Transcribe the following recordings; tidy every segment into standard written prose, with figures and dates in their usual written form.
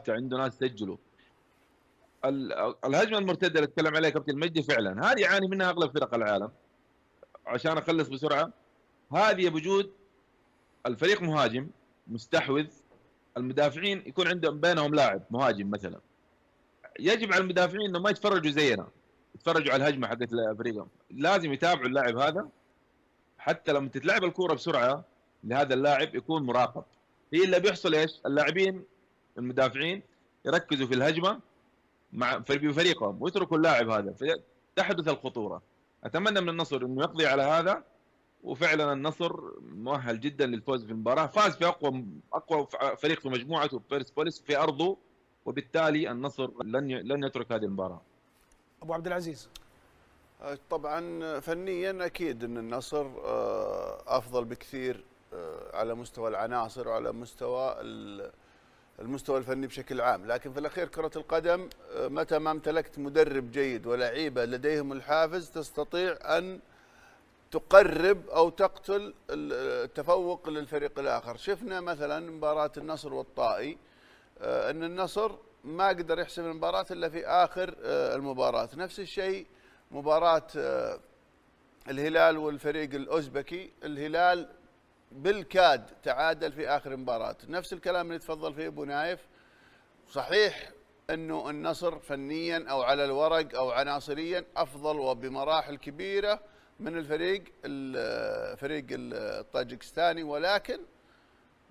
ثابته عنده ناس سجلوا. الهجمه المرتده اللي اتكلم عليها كابتن مجدي فعلا هذه يعاني منها اغلب فرق العالم. عشان اخلص بسرعه، هذه بوجود الفريق مهاجم مستحوذ، المدافعين يكون عندهم بينهم لاعب مهاجم مثلا، يجب على المدافعين انه ما يتفرجوا زينا، يتفرجوا على الهجمه حقت فريقهم، لازم يتابعوا اللاعب هذا حتى لما تتلعب الكوره بسرعه لهذا اللاعب يكون مراقب. هي اللي بيحصل ايش؟ اللاعبين المدافعين يركزوا في الهجمه مع بفريقهم ويتركوا اللاعب هذا، فتحدث الخطوره. اتمنى من النصر انه يقضي على هذا، وفعلا النصر مؤهل جدا للفوز في المباراه، فاز في اقوى فريق في مجموعته بيرسبوليس في ارضه، وبالتالي النصر لن يترك هذه المباراه. ابو عبد العزيز. طبعا فنيا اكيد ان النصر افضل بكثير على مستوى العناصر وعلى مستوى المستوى الفني بشكل عام، لكن في الاخير كرة القدم متى ما امتلكت مدرب جيد ولاعيبه لديهم الحافز تستطيع ان تقرب او تقتل التفوق للفريق الاخر. شفنا مثلا مباراة النصر والطائي ان النصر ما قدر يحسم المباراة الا في اخر المباراة. نفس الشيء مباراة الهلال والفريق الأوزبكي، الهلال بالكاد تعادل في آخر مباراة. نفس الكلام اللي تفضل فيه أبو نايف، صحيح أنه النصر فنيا أو على الورق أو عناصريا أفضل وبمراحل كبيرة من الفريق الطاجكستاني، ولكن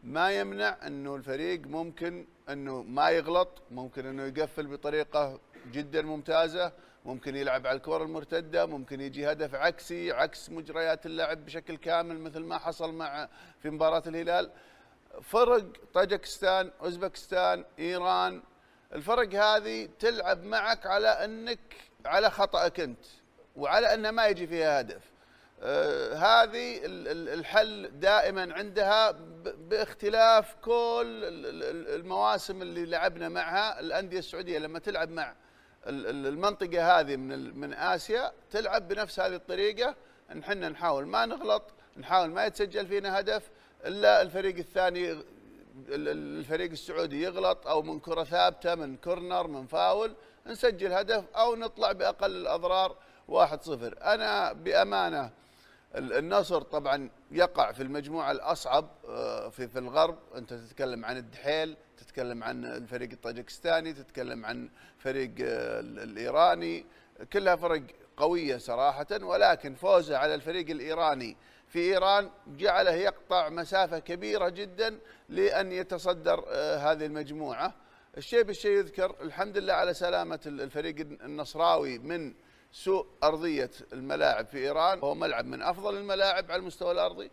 ما يمنع أنه الفريق ممكن أنه ما يغلط، ممكن أنه يقفل بطريقة جدا ممتازة، ممكن يلعب على الكرة المرتدة، ممكن يجي هدف عكسي عكس مجريات اللعب بشكل كامل مثل ما حصل في مباراة الهلال. فرق طاجكستان، أوزبكستان، إيران، الفرق هذه تلعب معك على خطأك أنت وعلى أنه ما يجي فيها هدف. هذه الحل دائما عندها باختلاف كل المواسم اللي لعبنا معها. الأندية السعودية لما تلعب مع المنطقة هذه من آسيا تلعب بنفس هذه الطريقة، نحن نحاول ما نغلط، نحاول ما يتسجل فينا هدف إلا الفريق الثاني، الفريق السعودي يغلط أو من كرة ثابتة، من كورنر، من فاول، نسجل هدف أو نطلع بأقل الأضرار 1-0. أنا بأمانة النصر طبعا يقع في المجموعة الأصعب في الغرب. أنت تتكلم عن الدحيل، تتكلم عن الفريق الطاجكستاني، تتكلم عن فريق الإيراني، كلها فرق قوية صراحة، ولكن فوزه على الفريق الإيراني في إيران جعله يقطع مسافة كبيرة جدا لأن يتصدر هذه المجموعة. الشيء بالشيء يذكر، الحمد لله على سلامة الفريق النصراوي من سوء أرضية الملاعب في إيران، هو ملعب من أفضل الملاعب على المستوى الأرضي.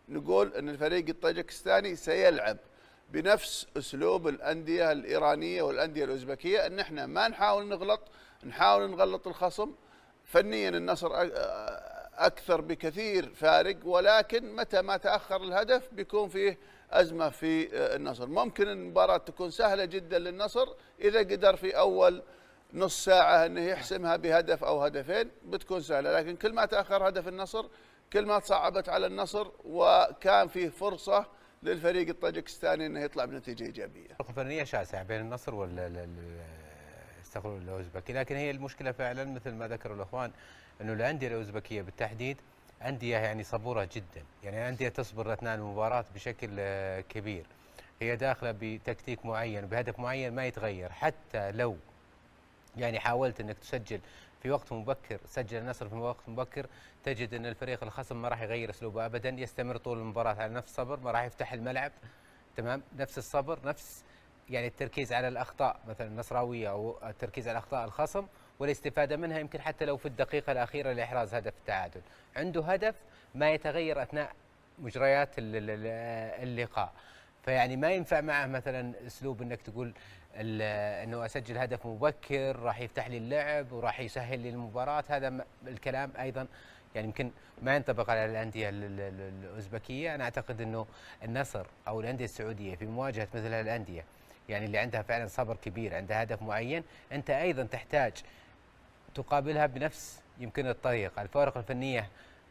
نقول أن الفريق الطاجكستاني سيلعب بنفس أسلوب الأندية الإيرانية والأندية الأوزبكية، أن احنا ما نحاول نغلط، نحاول نغلط الخصم. فنيا النصر أكثر بكثير فارق، ولكن متى ما تأخر الهدف بيكون فيه أزمة في النصر. ممكن المباراة تكون سهلة جدا للنصر إذا قدر في أول نص ساعة أنه يحسمها بهدف أو هدفين بتكون سهلة، لكن كل ما تأخر هدف النصر كل ما تصعبت على النصر، وكان فيه فرصة للفريق الطاجكستاني أنه يطلع بنتيجة إيجابية. فنية شاسعة بين النصر الأوزبكي، لكن هي المشكلة فعلا مثل ما ذكروا الأخوان أنه الأندية الأوزبكية بالتحديد أندية يعني صبورة جدا، يعني أندية تصبر أثناء المباراة بشكل كبير. هي داخلة بتكتيك معين وبهدف معين ما يتغير، حتى لو يعني حاولت انك تسجل في وقت مبكر، سجل النصر في وقت مبكر، تجد ان الفريق الخصم ما راح يغير اسلوبه ابدا، يستمر طول المباراه على نفس الصبر، ما راح يفتح الملعب، تمام، نفس الصبر، نفس يعني التركيز على الاخطاء مثلا النصراويه او التركيز على اخطاء الخصم والاستفاده منها، يمكن حتى لو في الدقيقه الاخيره لاحراز هدف التعادل. عنده هدف ما يتغير اثناء مجريات اللقاء، فيعني ما ينفع معه مثلا اسلوب انك تقول انه اسجل هدف مبكر راح يفتح لي اللعب وراح يسهل لي المباراه. هذا الكلام ايضا يعني يمكن ما ينطبق على الانديه الاوزبكيه. انا اعتقد انه النصر او الانديه السعوديه في مواجهه مثل هالانديه يعني اللي عندها فعلا صبر كبير، عندها هدف معين، انت ايضا تحتاج تقابلها بنفس يمكن الطريقه. الفوارق الفنيه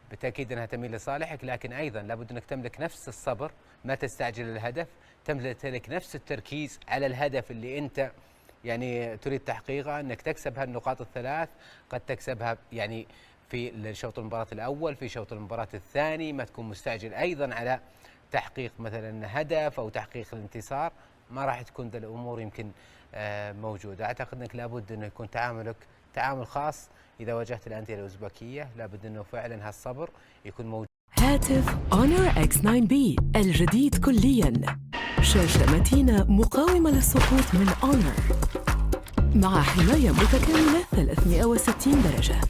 بالتاكيد انها تميل لصالحك، لكن ايضا لابد انك تملك نفس الصبر، ما تستعجل الهدف، تمتلك نفس التركيز على الهدف اللي انت يعني تريد تحقيقه، انك تكسب هالنقاط الثلاث. قد تكسبها يعني في شوط المباراة الأول، في شوط المباراة الثاني، ما تكون مستعجل أيضا على تحقيق مثلا هدف أو تحقيق الانتصار، ما راح تكون ذا الأمور يمكن موجودة. أعتقد أنك لابد أنه يكون تعاملك تعامل خاص إذا واجهت الأندية الأوزبكية، لابد أنه فعلا هالصبر يكون موجود. هاتف Honor X9B الجديد كلياً، شاشة متينة مقاومة للسقوط من Honor، مع حماية متكاملة 360 درجة،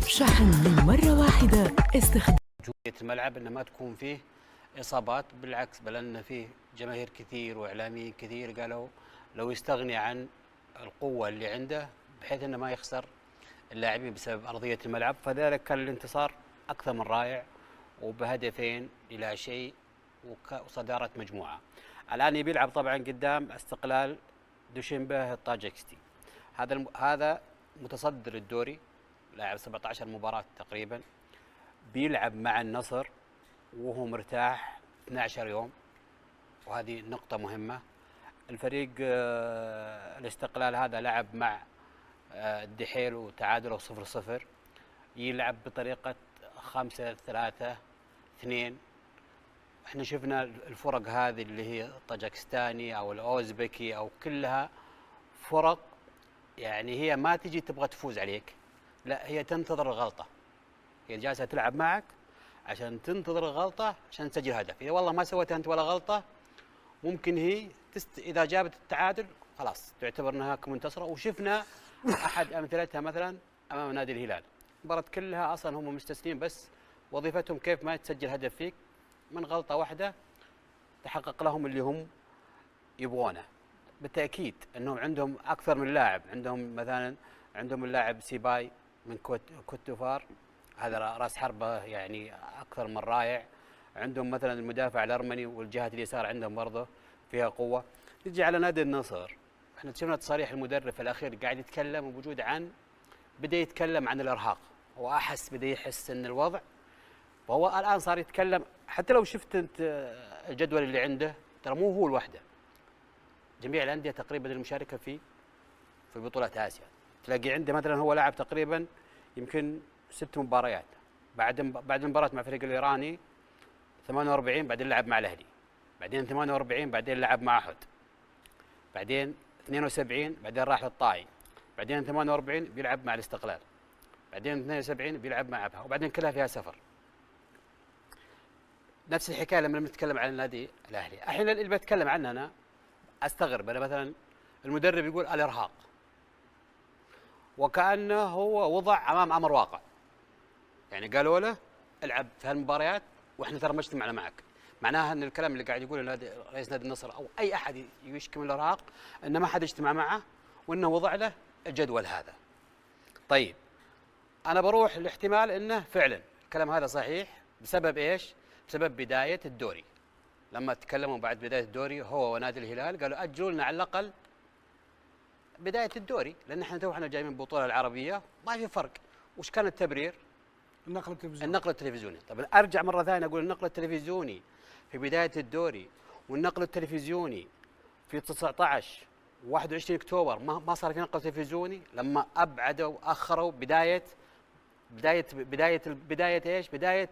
شحن من مرة واحدة، استخدام جودة الملعب انه ما تكون فيه اصابات، بالعكس بل ان فيه جماهير كثير واعلاميين كثير قالوا لو يستغني عن القوة اللي عنده بحيث انه ما يخسر اللاعبين بسبب ارضية الملعب، فذلك كان الانتصار اكثر من رائع وبهدفين الى شيء وصدارة مجموعة. الان يبي يلعب طبعا قدام استقلال دوشنبه الطاجكستي، هذا متصدر الدوري، لاعب 17 مباراة تقريبا، بيلعب مع النصر وهو مرتاح 12 يوم، وهذه نقطة مهمة. الفريق الاستقلال هذا لعب مع الدحيل وتعادلوا 0-0، يلعب بطريقة 5-3-2. احنا شفنا الفرق هذه اللي هي الطاجكستاني او الاوزبكي او كلها فرق يعني هي ما تجي تبغى تفوز عليك، لا هي تنتظر الغلطة، هي جالسة تلعب معك عشان تنتظر الغلطة عشان تسجل هدف. إذا والله ما سويت أنت ولا غلطة ممكن هي إذا جابت التعادل خلاص تعتبر أنها منتصرة. وشفنا أحد أمثلتها مثلا أمام نادي الهلال، المباراة كلها أصلا هم مستسلمين، بس وظيفتهم كيف ما تسجل هدف فيك، من غلطة واحدة تحقق لهم اللي هم يبغونه. بالتأكيد أنهم عندهم أكثر من لاعب، عندهم مثلا عندهم اللاعب سيباي من كوت ديفوار، هذا راس حربة يعني أكثر من رائع. عندهم مثلا المدافع الأرمني والجهة اليسار عندهم برضه فيها قوة. نجي على نادي النصر، احنا شفنا تصاريح المدرب الأخير قاعد يتكلم بوجود بدأ يتكلم عن الإرهاق، هو بدأ يحس أن الوضع، وهو الآن صار يتكلم. حتى لو شفت أنت الجدول اللي عنده ترى مو هو لوحده، جميع الأندية تقريبا المشاركة في بطولة آسيا تلاقي عنده مثلا هو لاعب تقريبا يمكن 6 مباريات، بعد المباراة مع الفريق الإيراني 48، بعدين لعب مع الأهلي، بعدين 48 بعدين لعب مع أحد، بعدين 72 بعدين راح للطائي، بعدين 48 بيلعب مع الاستقلال، بعدين 72 بيلعب مع أبها، وبعدين كلها فيها سفر. نفس الحكاية لما نتكلم عن النادي الأهلي. الحين اللي بتكلم عنه أنا أستغرب، أنا مثلا المدرب يقول الإرهاق، وكأنه هو وضع أمام أمر واقع، يعني قالوا له العب في هالمباريات واحنا ترى ما اجتمعنا معك. معناها ان الكلام اللي قاعد يقوله رئيس نادي النصر او اي احد يشكي من الارهاق انه ما حد اجتمع معه وانه وضع له الجدول هذا. طيب انا بروح لاحتمال انه فعلا الكلام هذا صحيح، بسبب ايش؟ بسبب بدايه الدوري. لما تكلموا بعد بدايه الدوري هو ونادي الهلال قالوا اجلوا لنا على الاقل بدايه الدوري، لان احنا تونا جاي من البطوله العربيه ما في فرق. وش كان التبرير؟ النقل التلفزيوني. طب ارجع مره ثانيه اقول النقل التلفزيوني في بدايه الدوري والنقل التلفزيوني في 19 و21 اكتوبر ما صار في نقل تلفزيوني، لما ابعدوا اخروا بدايه ايش؟ بدايه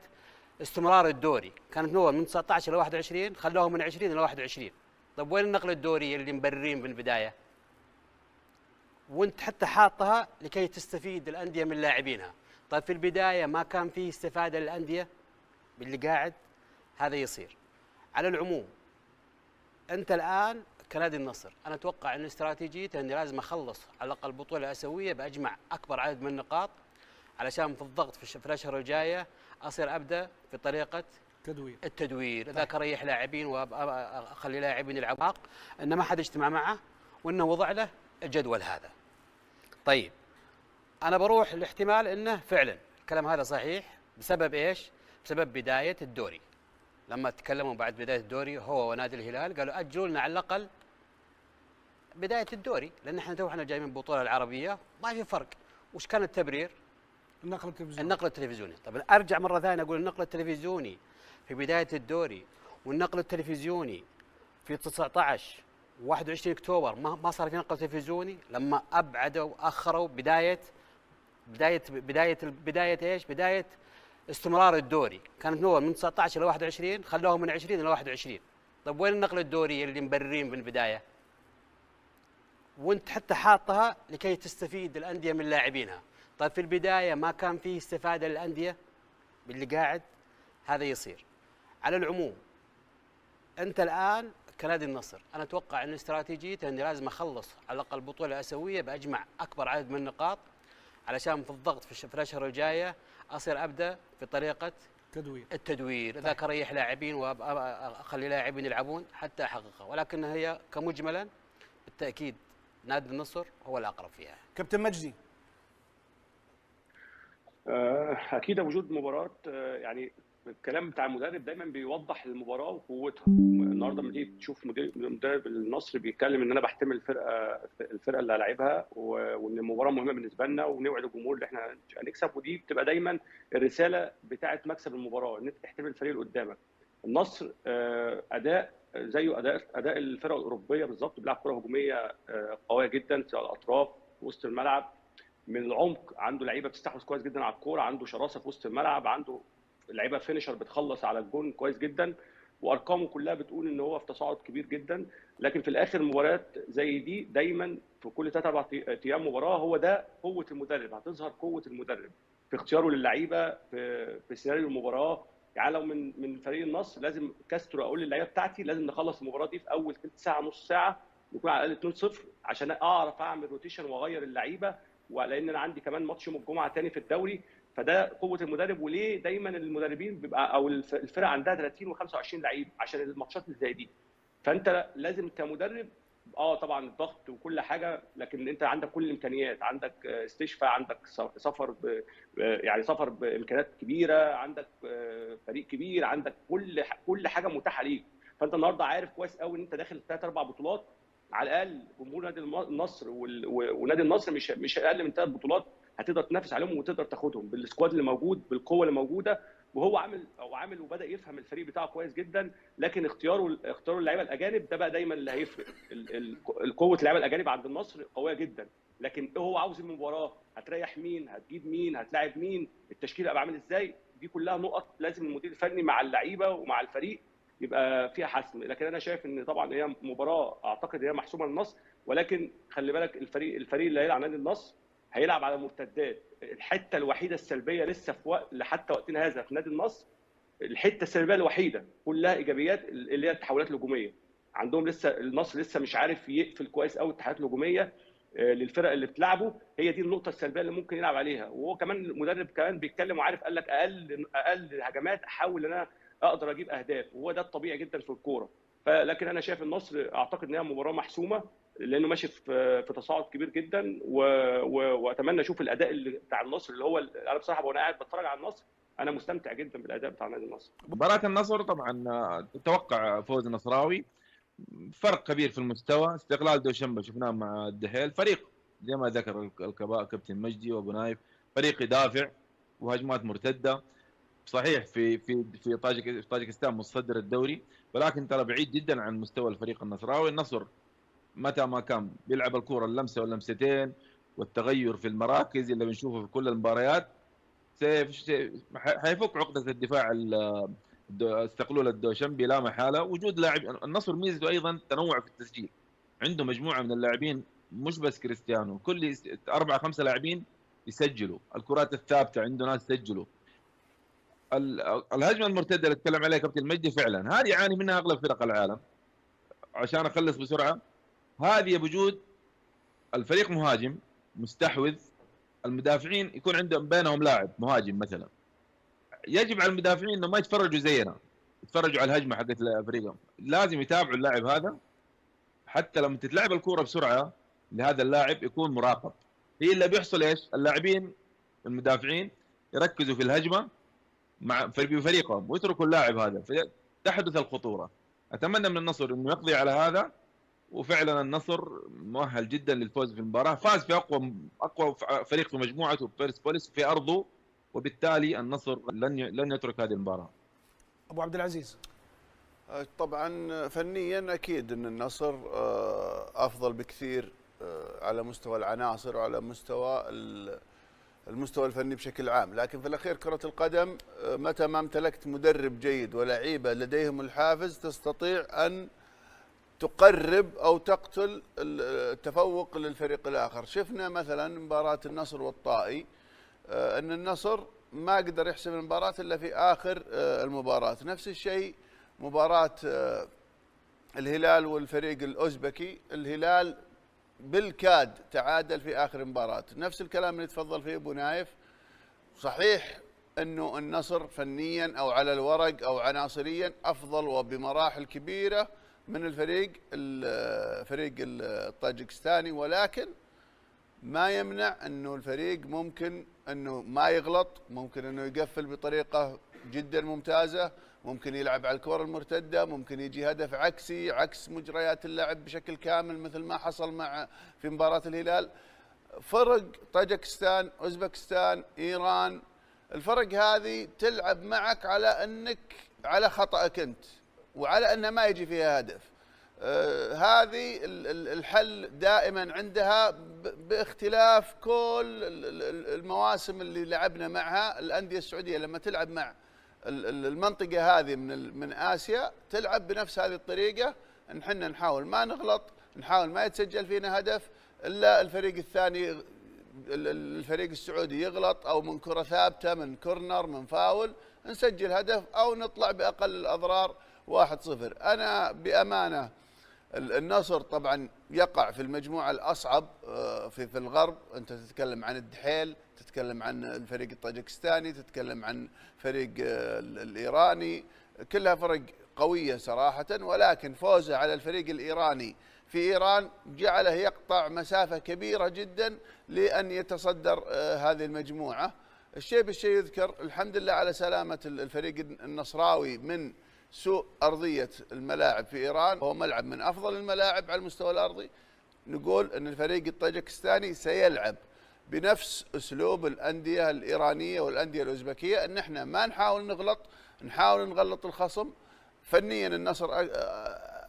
استمرار الدوري. كانت نور من 19 الى 21، خلوها من 20 الى 21. طب وين النقل الدوري اللي مبررين بالبدايه؟ وانت حتى حاطها لكي تستفيد الانديه من لاعبينها. طيب في البدايه ما كان فيه استفاده للانديه باللي قاعد هذا يصير. على العموم انت الان كنادي النصر انا اتوقع ان استراتيجيته اني لازم اخلص على الاقل البطوله الاسيويه باجمع اكبر عدد من النقاط، علشان في الضغط في الاشهر الجايه اصير ابدا في طريقه التدوير. ذاك اريح لاعبين واخلي لاعبين يلعبوا، انه ما حد يجتمع معه وانه وضع له الجدول هذا. طيب انا بروح لاحتمال انه فعلا الكلام هذا صحيح، بسبب ايش؟ بسبب بدايه الدوري. لما تكلموا بعد بدايه الدوري هو ونادي الهلال قالوا اجلوا لنا على الاقل بدايه الدوري، لان احنا تونا جاي من البطوله العربيه ما في فرق. وش كان التبرير؟ النقل التلفزيوني. النقل التلفزيوني. طب ارجع مره ثانيه اقول النقل التلفزيوني في بدايه الدوري والنقل التلفزيوني في 19 و21 اكتوبر ما صار في نقل تلفزيوني لما ابعدوا واخروا بدايه ايش؟ بدايه استمرار الدوري. كانت نور من 19 الى 21 خلوهم من 20 الى 21. طيب وين النقل الدوري اللي مبررين من البدايه؟ وانت حتى حاطها لكي تستفيد الانديه من لاعبينها. طيب في البدايه ما كان فيه استفاده للانديه باللي قاعد هذا يصير. على العموم انت الان كنادي النصر انا اتوقع ان استراتيجيته اني لازم اخلص على الاقل البطوله الاسيويه باجمع اكبر عدد من النقاط علشان في الضغط في الاشهر الجايه اصير ابدا في طريقه التدوير اذا كريح لاعبين واخلي لاعبين يلعبون حتى احققها. ولكن هي كمجملا بالتاكيد نادي النصر هو الاقرب فيها. كابتن مجدي. اكيد وجود مباراه يعني الكلام بتاع المدرب دايما بيوضح المباراه وقوتها. النهارده لما تيجي تشوف مدرب النصر بيتكلم ان انا بحتمل الفرقه اللي هلاعبها وان المباراه مهمه بالنسبه لنا ونوعد الجمهور ان احنا هنكسب. ودي بتبقى دايما الرساله بتاعه مكسب المباراه ان انت تحتمل الفريق اللي قدامك. النصر اداء زيه اداء الفرق الاوروبيه بالظبط، بيلعب كره هجوميه قويه جدا سواء الاطراف وسط الملعب من العمق، عنده لعيبه بتستحوذ كويس جدا على الكوره، عنده شراسه في وسط الملعب، عنده لعيبه فينيشر بتخلص على الجون كويس جدا، وارقامه كلها بتقول ان هو في تصاعد كبير جدا. لكن في الاخر مباريات زي دي دايما في كل 3-4 ايام مباراه هو ده قوه المدرب، هتظهر قوه المدرب في اختياره للعيبه في سيناريو المباراه. يعني لو من فريق النصر لازم كاسترو اقول للعيبه بتاعتي لازم نخلص المباراه دي في اول ثلث ساعه نص ساعه نكون على الاقل 2-0 عشان اعرف اعمل روتيشن واغير اللعيبه، ولان انا عندي كمان ماتش يوم الجمعه ثاني في الدوري. فده قوه المدرب. وليه دايما المدربين بيبقى او الفرق عندها 30 و25 لعيب عشان الماتشات اللي زي دي. فانت لازم كمدرب طبعا الضغط وكل حاجه، لكن انت عندك كل الامكانيات، عندك استشفاء، عندك سفر يعني سفر بامكانيات كبيره، عندك فريق كبير، عندك كل حاجه متاحه ليك. فانت النهارده عارف كويس قوي ان انت داخل 3-4 بطولات على الاقل. جمهور نادي النصر ونادي النصر مش اقل من 3 بطولات هتقدر تنافس عليهم وتقدر تاخدهم بالسكواد اللي موجود بالقوه اللي موجوده. وهو عامل وبدا يفهم الفريق بتاعه كويس جدا. لكن اختياره اللعيبه الاجانب ده بقى دايما اللي هيفرق. قوه اللعيبه الاجانب عند النصر قويه جدا، لكن هو عاوز المباراه هتريح مين، هتجيب مين، هتلاعب مين، التشكيل هيبقى عامل ازاي. دي كلها نقط لازم المدير الفني مع اللعيبه ومع الفريق يبقى فيها حسم. لكن انا شايف ان طبعا هي مباراه اعتقد هي محسومه للنصر، ولكن خلي بالك الفريق اللي هيلعب نادي النصر هيلعب على مرتدات. الحته الوحيده السلبيه لسه في لحتى وقتنا هذا في نادي النصر، الحته السلبيه الوحيده كلها ايجابيات اللي هي التحولات الهجوميه. عندهم لسه النصر لسه مش عارف يقفل كويس قوي التحولات الهجوميه للفرق اللي بتلعبه. هي دي النقطه السلبيه اللي ممكن يلعب عليها. وهو كمان المدرب كمان بيتكلم وعارف، قال لك اقل هجمات احاول ان انا اقدر اجيب اهداف، وهو ده الطبيعي جدا في الكوره. لكن انا شايف النصر اعتقد ان هي مباراه محسومه لانه ماشي في تصاعد كبير جدا. واتمنى اشوف الاداء اللي بتاع النصر اللي هو انا بصراحه وانا قاعد بتفرج على النصر انا مستمتع جدا بالاداء بتاع نادي النصر. مباراه النصر طبعا تتوقع فوز النصراوي، فرق كبير في المستوى. استقلال دوشنبه شفناه مع الدحيل، فريق زي ما ذكر كابتن مجدي وابو نايف، فريق يدافع وهجمات مرتده. صحيح في طاجكستان متصدر الدوري، ولكن ترى بعيد جدا عن مستوى الفريق النصراوي. النصر متى ما كان بيلعب الكوره اللمسه واللمستين والتغير في المراكز اللي بنشوفه في كل المباريات حيفك عقده الدفاع استقلول الدوشنبي لا محاله. وجود لاعب النصر ميزته ايضا تنوع في التسجيل، عنده مجموعه من اللاعبين مش بس كريستيانو، كل 4-5 لاعبين يسجلوا الكرات الثابته، عنده ناس يسجلوا. الهجمه المرتده اللي اتكلم عليها كابتن مجدي فعلا هذه يعاني منها اغلب فرق العالم. عشان اخلص بسرعه، هذه بوجود الفريق مهاجم مستحوذ، المدافعين يكون عندهم بينهم لاعب مهاجم مثلا، يجب على المدافعين انه ما يتفرجوا زينا، يتفرجوا على الهجمه حقت فريقهم، لازم يتابعوا اللاعب هذا حتى لما تتلعب الكوره بسرعه لهذا اللاعب يكون مراقب. هي اللي بيحصل ايش؟ اللاعبين المدافعين يركزوا في الهجمه مع فريقهم ويتركوا اللاعب هذا، فتحدث الخطوره. اتمنى من النصر انه يقضي على هذا وفعلا النصر مؤهل جدا للفوز في المباراه، فاز في اقوى فريق في مجموعته بيرسبوليس في ارضه، وبالتالي النصر لن يترك هذه المباراه. ابو عبد العزيز. طبعا فنيا اكيد ان النصر افضل بكثير على مستوى العناصر وعلى مستوى المستوى الفني بشكل عام، لكن في الاخير كرة القدم متى ما امتلكت مدرب جيد ولعيبه لديهم الحافز تستطيع ان تقرب او تقتل التفوق للفريق الاخر. شفنا مثلا مباراة النصر والطائي ان النصر ما قدر يحسم المباراة الا في اخر المباراة. نفس الشيء مباراة الهلال والفريق الأوزبكي، الهلال بالكاد تعادل في آخر مباراة. نفس الكلام اللي تفضل فيه أبو نايف، صحيح أنه النصر فنيا أو على الورق أو عناصريا أفضل وبمراحل كبيرة من الفريق الطاجكستاني، ولكن ما يمنع أنه الفريق ممكن أنه ما يغلط، ممكن أنه يقفل بطريقة جدا ممتازة، ممكن يلعب على الكرة المرتدة، ممكن يجي هدف عكسي عكس مجريات اللعب بشكل كامل مثل ما حصل في مباراة الهلال. فرق طاجكستان، أوزبكستان، إيران، الفرق هذه تلعب معك على خطأك أنت وعلى أنه ما يجي فيها هدف. هذه الحل دائما عندها باختلاف كل المواسم اللي لعبنا معها. الأندية السعودية لما تلعب مع المنطقة هذه من آسيا تلعب بنفس هذه الطريقة، نحن نحاول ما نغلط، نحاول ما يتسجل فينا هدف إلا الفريق الثاني، الفريق السعودي يغلط أو من كرة ثابتة، من كورنر، من فاول، نسجل هدف أو نطلع بأقل الأضرار 1-0. أنا بأمانة النصر طبعا يقع في المجموعة الأصعب في الغرب. أنت تتكلم عن الدحيل، تتكلم عن الفريق الطاجكستاني، تتكلم عن فريق الإيراني، كلها فرق قوية صراحة، ولكن فوزه على الفريق الإيراني في إيران جعله يقطع مسافة كبيرة جدا لأن يتصدر هذه المجموعة. الشيء بالشيء يذكر، الحمد لله على سلامة الفريق النصراوي من سوء أرضية الملاعب في إيران، هو ملعب من أفضل الملاعب على المستوى الأرضي. نقول أن الفريق الطاجكستاني سيلعب بنفس أسلوب الأندية الإيرانية والأندية الأوزبكية، أن احنا ما نحاول نغلط، نحاول نغلط الخصم. فنيا النصر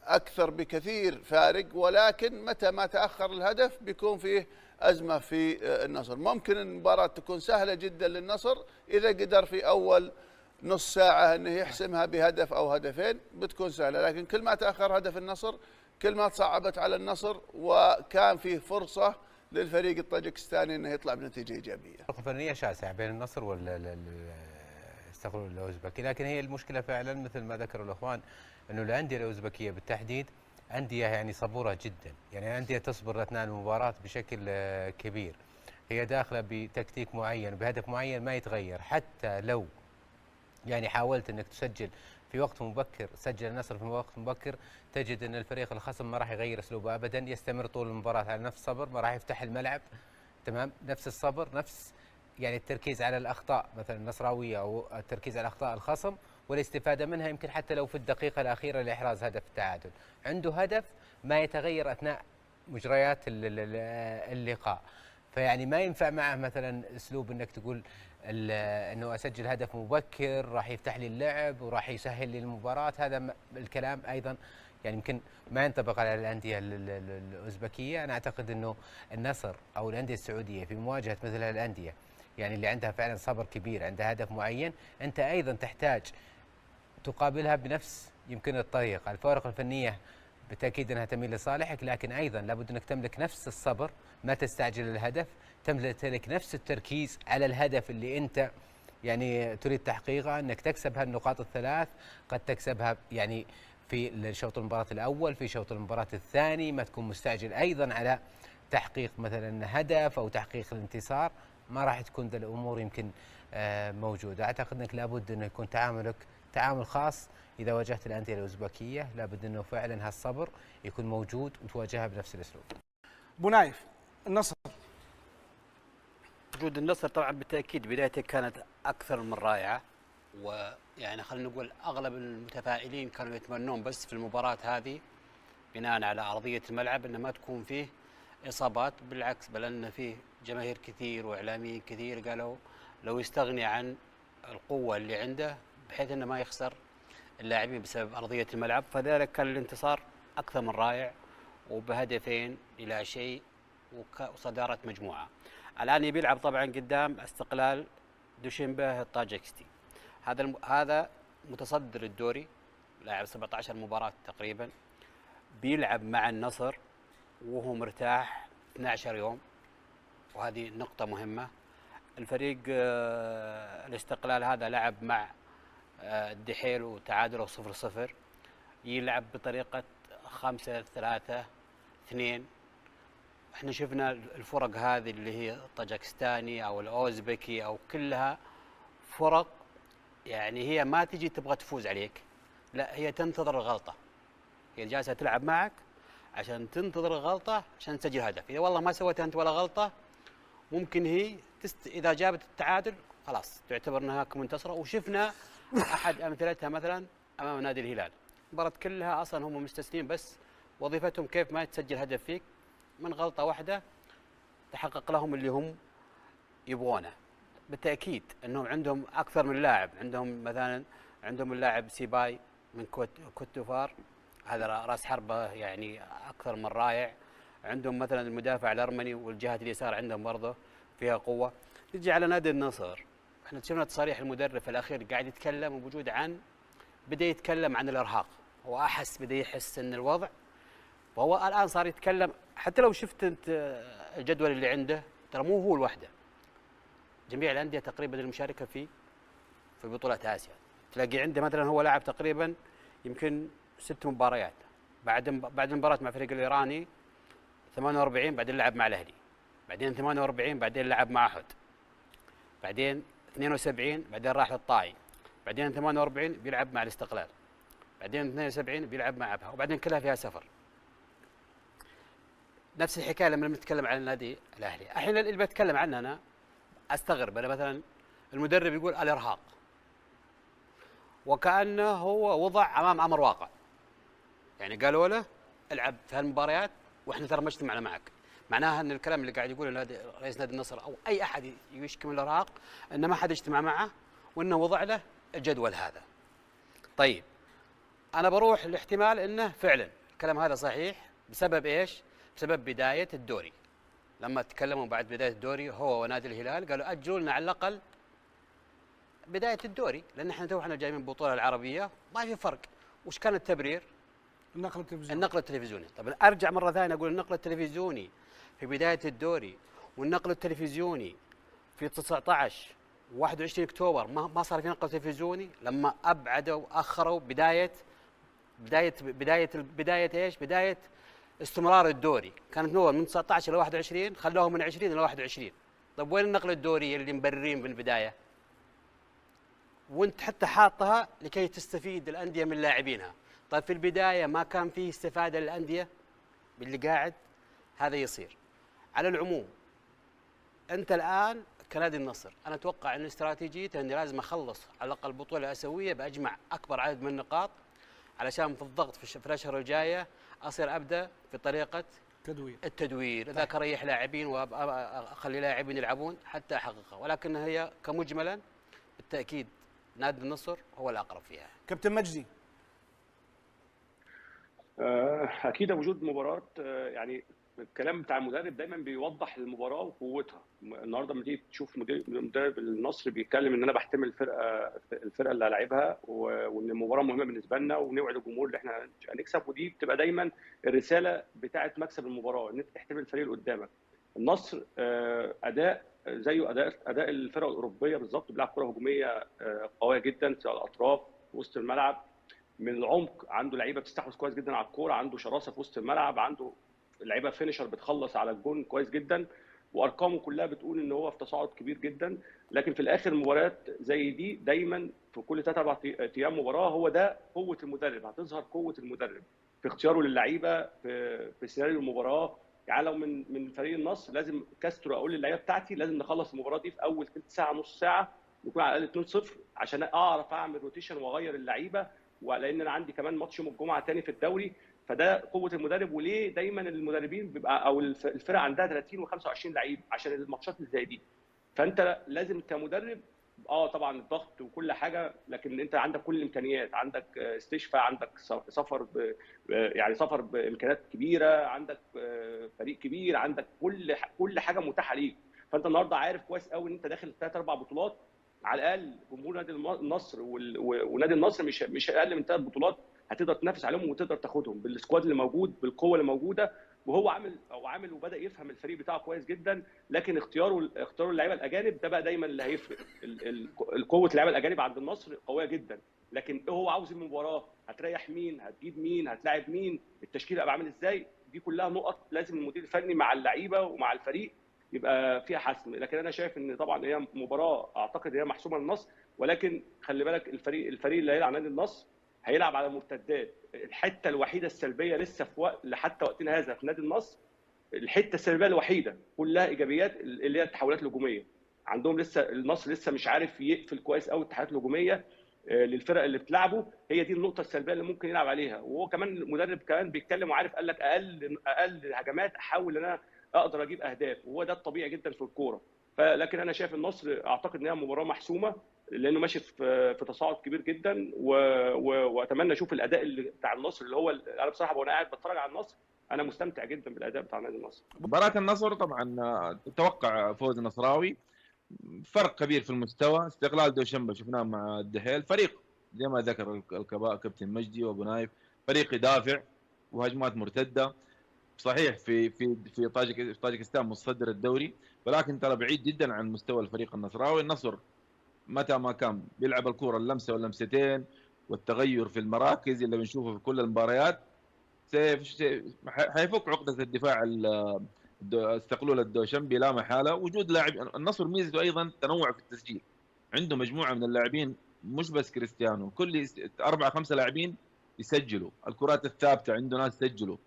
أكثر بكثير فارق، ولكن متى ما تأخر الهدف بيكون فيه أزمة في النصر. ممكن المباراة تكون سهلة جدا للنصر إذا قدر في أول نص ساعة أنه يحسمها بهدف أو هدفين بتكون سهلة، لكن كل ما تأخر هدف النصر كل ما تصعبت على النصر، وكان فيه فرصة للفريق الطاجكستاني أنه يطلع بنتيجة إيجابية. فرق فنية شاسعة بين النصر والأوزبكي، لكن هي المشكلة فعلا مثل ما ذكروا الأخوان أنه الأندية الأوزبكية بالتحديد أندية يعني صبورة جدا، يعني أندية تصبر لتنال المباراة بشكل كبير. هي داخلة بتكتيك معين بهدف معين ما يتغير، حتى لو يعني حاولت انك تسجل في وقت مبكر، سجل النصر في وقت مبكر، تجد ان الفريق الخصم ما راح يغير اسلوبه ابدا، يستمر طول المباراه على نفس الصبر، ما راح يفتح الملعب، تمام، نفس الصبر، نفس يعني التركيز على الاخطاء مثلا النصراويه او التركيز على اخطاء الخصم والاستفاده منها، يمكن حتى لو في الدقيقه الاخيره لاحراز هدف التعادل. عنده هدف ما يتغير اثناء مجريات اللقاء، فيعني ما ينفع معه مثلا اسلوب انك تقول انه اسجل هدف مبكر راح يفتح لي اللعب وراح يسهل لي المباراه. هذا الكلام ايضا يعني يمكن ما ينطبق على الانديه الاوزبكيه. انا اعتقد انه النصر او الانديه السعوديه في مواجهه مثل الانديه يعني اللي عندها فعلا صبر كبير، عندها هدف معين، انت ايضا تحتاج تقابلها بنفس يمكن الطريقه. الفوارق الفنيه بالتاكيد انها تميل لصالحك، لكن ايضا لابد انك تملك نفس الصبر، ما تستعجل الهدف، تملك نفس التركيز على الهدف اللي انت يعني تريد تحقيقه، انك تكسب هالنقاط الثلاث. قد تكسبها يعني في شوط المباراه الاول، في شوط المباراه الثاني، ما تكون مستعجل ايضا على تحقيق مثلا هدف او تحقيق الانتصار، ما راح تكون ذا الامور يمكن موجوده. اعتقد انك لابد انه يكون تعاملك تعامل خاص. إذا واجهت الأندية الأوزبكية لابد أنه فعلا هالصبر يكون موجود وتواجهها بنفس الأسلوب. أبو نايف، النصر. وجود النصر طبعا بالتأكيد بدايته كانت أكثر من رائعة، ويعني خلينا نقول أغلب المتفائلين كانوا يتمنون بس في المباراة هذه بناء على ارضيه الملعب انه ما تكون فيه اصابات، بالعكس بل ان فيه جماهير كثير واعلاميين كثير قالوا لو يستغني عن القوه اللي عنده بحيث انه ما يخسر اللاعبين بسبب ارضيه الملعب. فذلك كان الانتصار اكثر من رائع وبهدفين الى شيء وصداره مجموعه. الان يبي يلعب طبعا قدام استقلال دوشنبه الطاجكستي. هذا متصدر الدوري، لاعب 17 مباراه تقريبا، بيلعب مع النصر وهو مرتاح 12 يوم، وهذه نقطه مهمه. الفريق الاستقلال هذا لعب مع الدحيل وتعادلوا 0-0، يلعب بطريقه 5-3-2. احنا شفنا الفرق هذه اللي هي الطاجكستاني او الاوزبكي او كلها فرق يعني هي ما تجي تبغى تفوز عليك، لا هي تنتظر الغلطه، هي جالسه تلعب معك عشان تنتظر الغلطه عشان تسجل هدف. اذا والله ما سويت انت ولا غلطه ممكن هي اذا جابت التعادل خلاص تعتبر انها منتصره. وشفنا احد امثلتها مثلا امام نادي الهلال، المباراه كلها اصلا هم مستسلمين، بس وظيفتهم كيف ما تسجل هدف فيك، من غلطه واحده تحقق لهم اللي هم يبغونه. بالتاكيد انهم عندهم اكثر من لاعب، عندهم مثلا عندهم اللاعب سيباي من كوت ديفوار، هذا راس حربه يعني اكثر من رائع. عندهم مثلا المدافع الارمني والجهه اليسار عندهم برضه فيها قوه. نجي على نادي النصر، احنا شفنا تصاريح المدرب الاخير قاعد يتكلم بوجود عن، بدا يتكلم عن الارهاق، هو احس بدا يحس ان الوضع، وهو الان صار يتكلم. حتى لو شفت انت الجدول اللي عنده ترى مو هو لوحده، جميع الانديه تقريبا المشاركه في بطولات اسيا تلاقي عنده مثلا هو لاعب تقريبا يمكن 6 مباريات، بعد المباراه مع الفريق الايراني 48 بعدين لعب مع الاهلي، بعدين 48 بعدين لعب مع احد، بعدين 72 بعدين راح للطائي، بعدين 48 بيلعب مع الاستقلال، بعدين 72 بيلعب مع ابها، وبعدين كلها فيها سفر. نفس الحكايه لما نتكلم عن النادي الاهلي. الحين اللي بتكلم عنه انا استغرب، انا مثلا المدرب يقول الارهاق، وكانه هو وضع امام امر واقع، يعني قالوا له العب في هالمباريات واحنا ترى ما اجتمعنا معك. معناها ان الكلام اللي قاعد يقوله رئيس نادي النصر او اي احد يشكي من الارهاق انه ما حد اجتمع معه وانه وضع له الجدول هذا. طيب انا بروح لاحتمال انه فعلا الكلام هذا صحيح بسبب ايش؟ بسبب بدايه الدوري. لما تكلموا بعد بدايه الدوري هو ونادي الهلال قالوا اجلوا لنا على الاقل بدايه الدوري، لان احنا تونا جاي من البطوله العربيه ما في فرق. وش كان التبرير؟ النقل التلفزيوني. النقل التلفزيوني. طب ارجع مره ثانيه اقول النقل التلفزيوني في بدايه الدوري والنقل التلفزيوني في 19 و21 اكتوبر ما صار في نقل تلفزيوني، لما ابعدوا اخروا بدايه ايش؟ بدايه استمرار الدوري. كانت نور من 19 ل 21، خلوه من 20 ل 21. طيب وين النقل الدوري اللي مبررين بالبدايه؟ وانت حتى حاطها لكي تستفيد الانديه من لاعبينها. طيب في البدايه ما كان فيه استفاده للانديه باللي قاعد هذا يصير. على العموم انت الان كنادي النصر انا اتوقع ان استراتيجيته اني لازم اخلص على الاقل البطوله الاسيويه باجمع اكبر عدد من النقاط، علشان في الضغط في الاشهر الجايه اصير ابدا في طريقه التدوير، ذاك اريح لاعبين واخلي لاعبين يلعبون حتى احققها. ولكن هي كمجملا بالتاكيد نادي النصر هو الاقرب فيها. كابتن مجدي، اكيد وجود مباراه يعني الكلام بتاع المدرب دايما بيوضح المباراه وقوتها. النهارده لما تيجي تشوف مدرب النصر بيتكلم ان انا بحتمل الفرقه اللي هلاعبها، وان المباراه مهمه بالنسبه لنا، ونوعد الجمهور ان احنا هنكسب. ودي بتبقى دايما الرساله بتاعه مكسب المباراه، ان انت تحتمل الفريق اللي قدامك. النصر اداء زيه اداء الفرق الاوروبيه بالظبط، بيلعب كره هجوميه قويه جدا سواء الاطراف وسط الملعب، من العمق عنده لعيبه بتستحوذ كويس جدا على الكوره، عنده شراسه في وسط الملعب، عنده لعيبه فينيشر بتخلص على الجون كويس جدا، وارقامه كلها بتقول ان هو في تصاعد كبير جدا. لكن في الاخر مباريات زي دي دايما في كل 3-4 ايام مباراه، هو ده قوه المدرب، هتظهر قوه المدرب في اختياره للعيبه في سيناريو المباراه. يعني لو من فريق النصر لازم كاسترو اقول للعيبه بتاعتي لازم نخلص المباراه دي في اول ثلث ساعه نص ساعه، نكون على الاقل 2-0 عشان اعرف اعمل روتيشن واغير اللعيبه، ولان انا عندي كمان ماتش يوم الجمعه تاني في الدوري، فده قوه المدرب. وليه دايما المدربين بيبقى او الفرق عندها 30 و25 لعيب عشان الماتشات اللي زي دي. فانت لازم كمدرب طبعا الضغط وكل حاجه، لكن انت عندك كل الامكانيات، عندك استشفاء، عندك سفر يعني سفر بامكانيات كبيره، عندك فريق كبير، عندك كل حاجه متاحه ليك. فانت النهارده عارف كويس قوي ان انت داخل 3 4 بطولات على الاقل. جمهور نادي النصر ونادي النصر مش اقل من 3 بطولات هتقدر تنافس عليهم وتقدر تاخدهم بالسكواد اللي موجود بالقوه اللي موجوده. وهو عامل وبدا يفهم الفريق بتاعه كويس جدا، لكن اختياره اللعيبه الاجانب ده بقى دايما اللي هيفرق. قوه اللعيبه الاجانب عند النصر قويه جدا، لكن هو عاوز المباراه هتريح مين، هتجيب مين، هتلاعب مين، التشكيل هيبقى عامل ازاي. دي كلها نقط لازم المدير الفني مع اللعيبه ومع الفريق يبقى فيها حسم. لكن انا شايف ان طبعا هي مباراه اعتقد هي محسومه للنصر، ولكن خلي بالك الفريق اللي هيلعب نادي النصر هيلعب على مرتدات. الحته الوحيده السلبيه لسه في لحتى وقتنا هذا في نادي النصر، الحته السلبيه الوحيده كلها ايجابيات اللي هي التحولات الهجوميه. عندهم لسه النصر لسه مش عارف يقفل كويس قوي التحولات الهجوميه للفرق اللي بتلعبه. هي دي النقطه السلبيه اللي ممكن يلعب عليها. وهو كمان المدرب كمان بيتكلم وعارف، قال لك اقل هجمات احاول ان انا اقدر اجيب اهداف، وهو ده الطبيعي جدا في الكوره. لكن انا شايف النصر اعتقد ان هي مباراه محسومه لانه ماشي في تصاعد كبير جدا، واتمنى اشوف الاداء اللي بتاع النصر اللي هو انا بصراحه وانا قاعد بتفرج على النصر انا مستمتع جدا بالاداء بتاع نادي النصر. مباراة النصر طبعا تتوقع فوز النصراوي، فرق كبير في المستوى. استقلال دوشنبه شفناه مع الدحيل، فريق زي ما ذكر كابتن مجدي وابو نايف، فريق يدافع وهجمات مرتده. صحيح في طاجكستان متصدر الدوري، ولكن ترى بعيد جدا عن مستوى الفريق النصراوي. النصر متى ما كان بيلعب الكوره اللمسه واللمستين والتغير في المراكز اللي بنشوفه في كل المباريات حيفك عقده الدفاع استقلول الدوشنبي لا محاله. وجود لاعب النصر ميزته ايضا تنوع في التسجيل، عنده مجموعه من اللاعبين مش بس كريستيانو، كل 4 5 لاعبين يسجلوا الكرات الثابته، عنده ناس يسجلوا.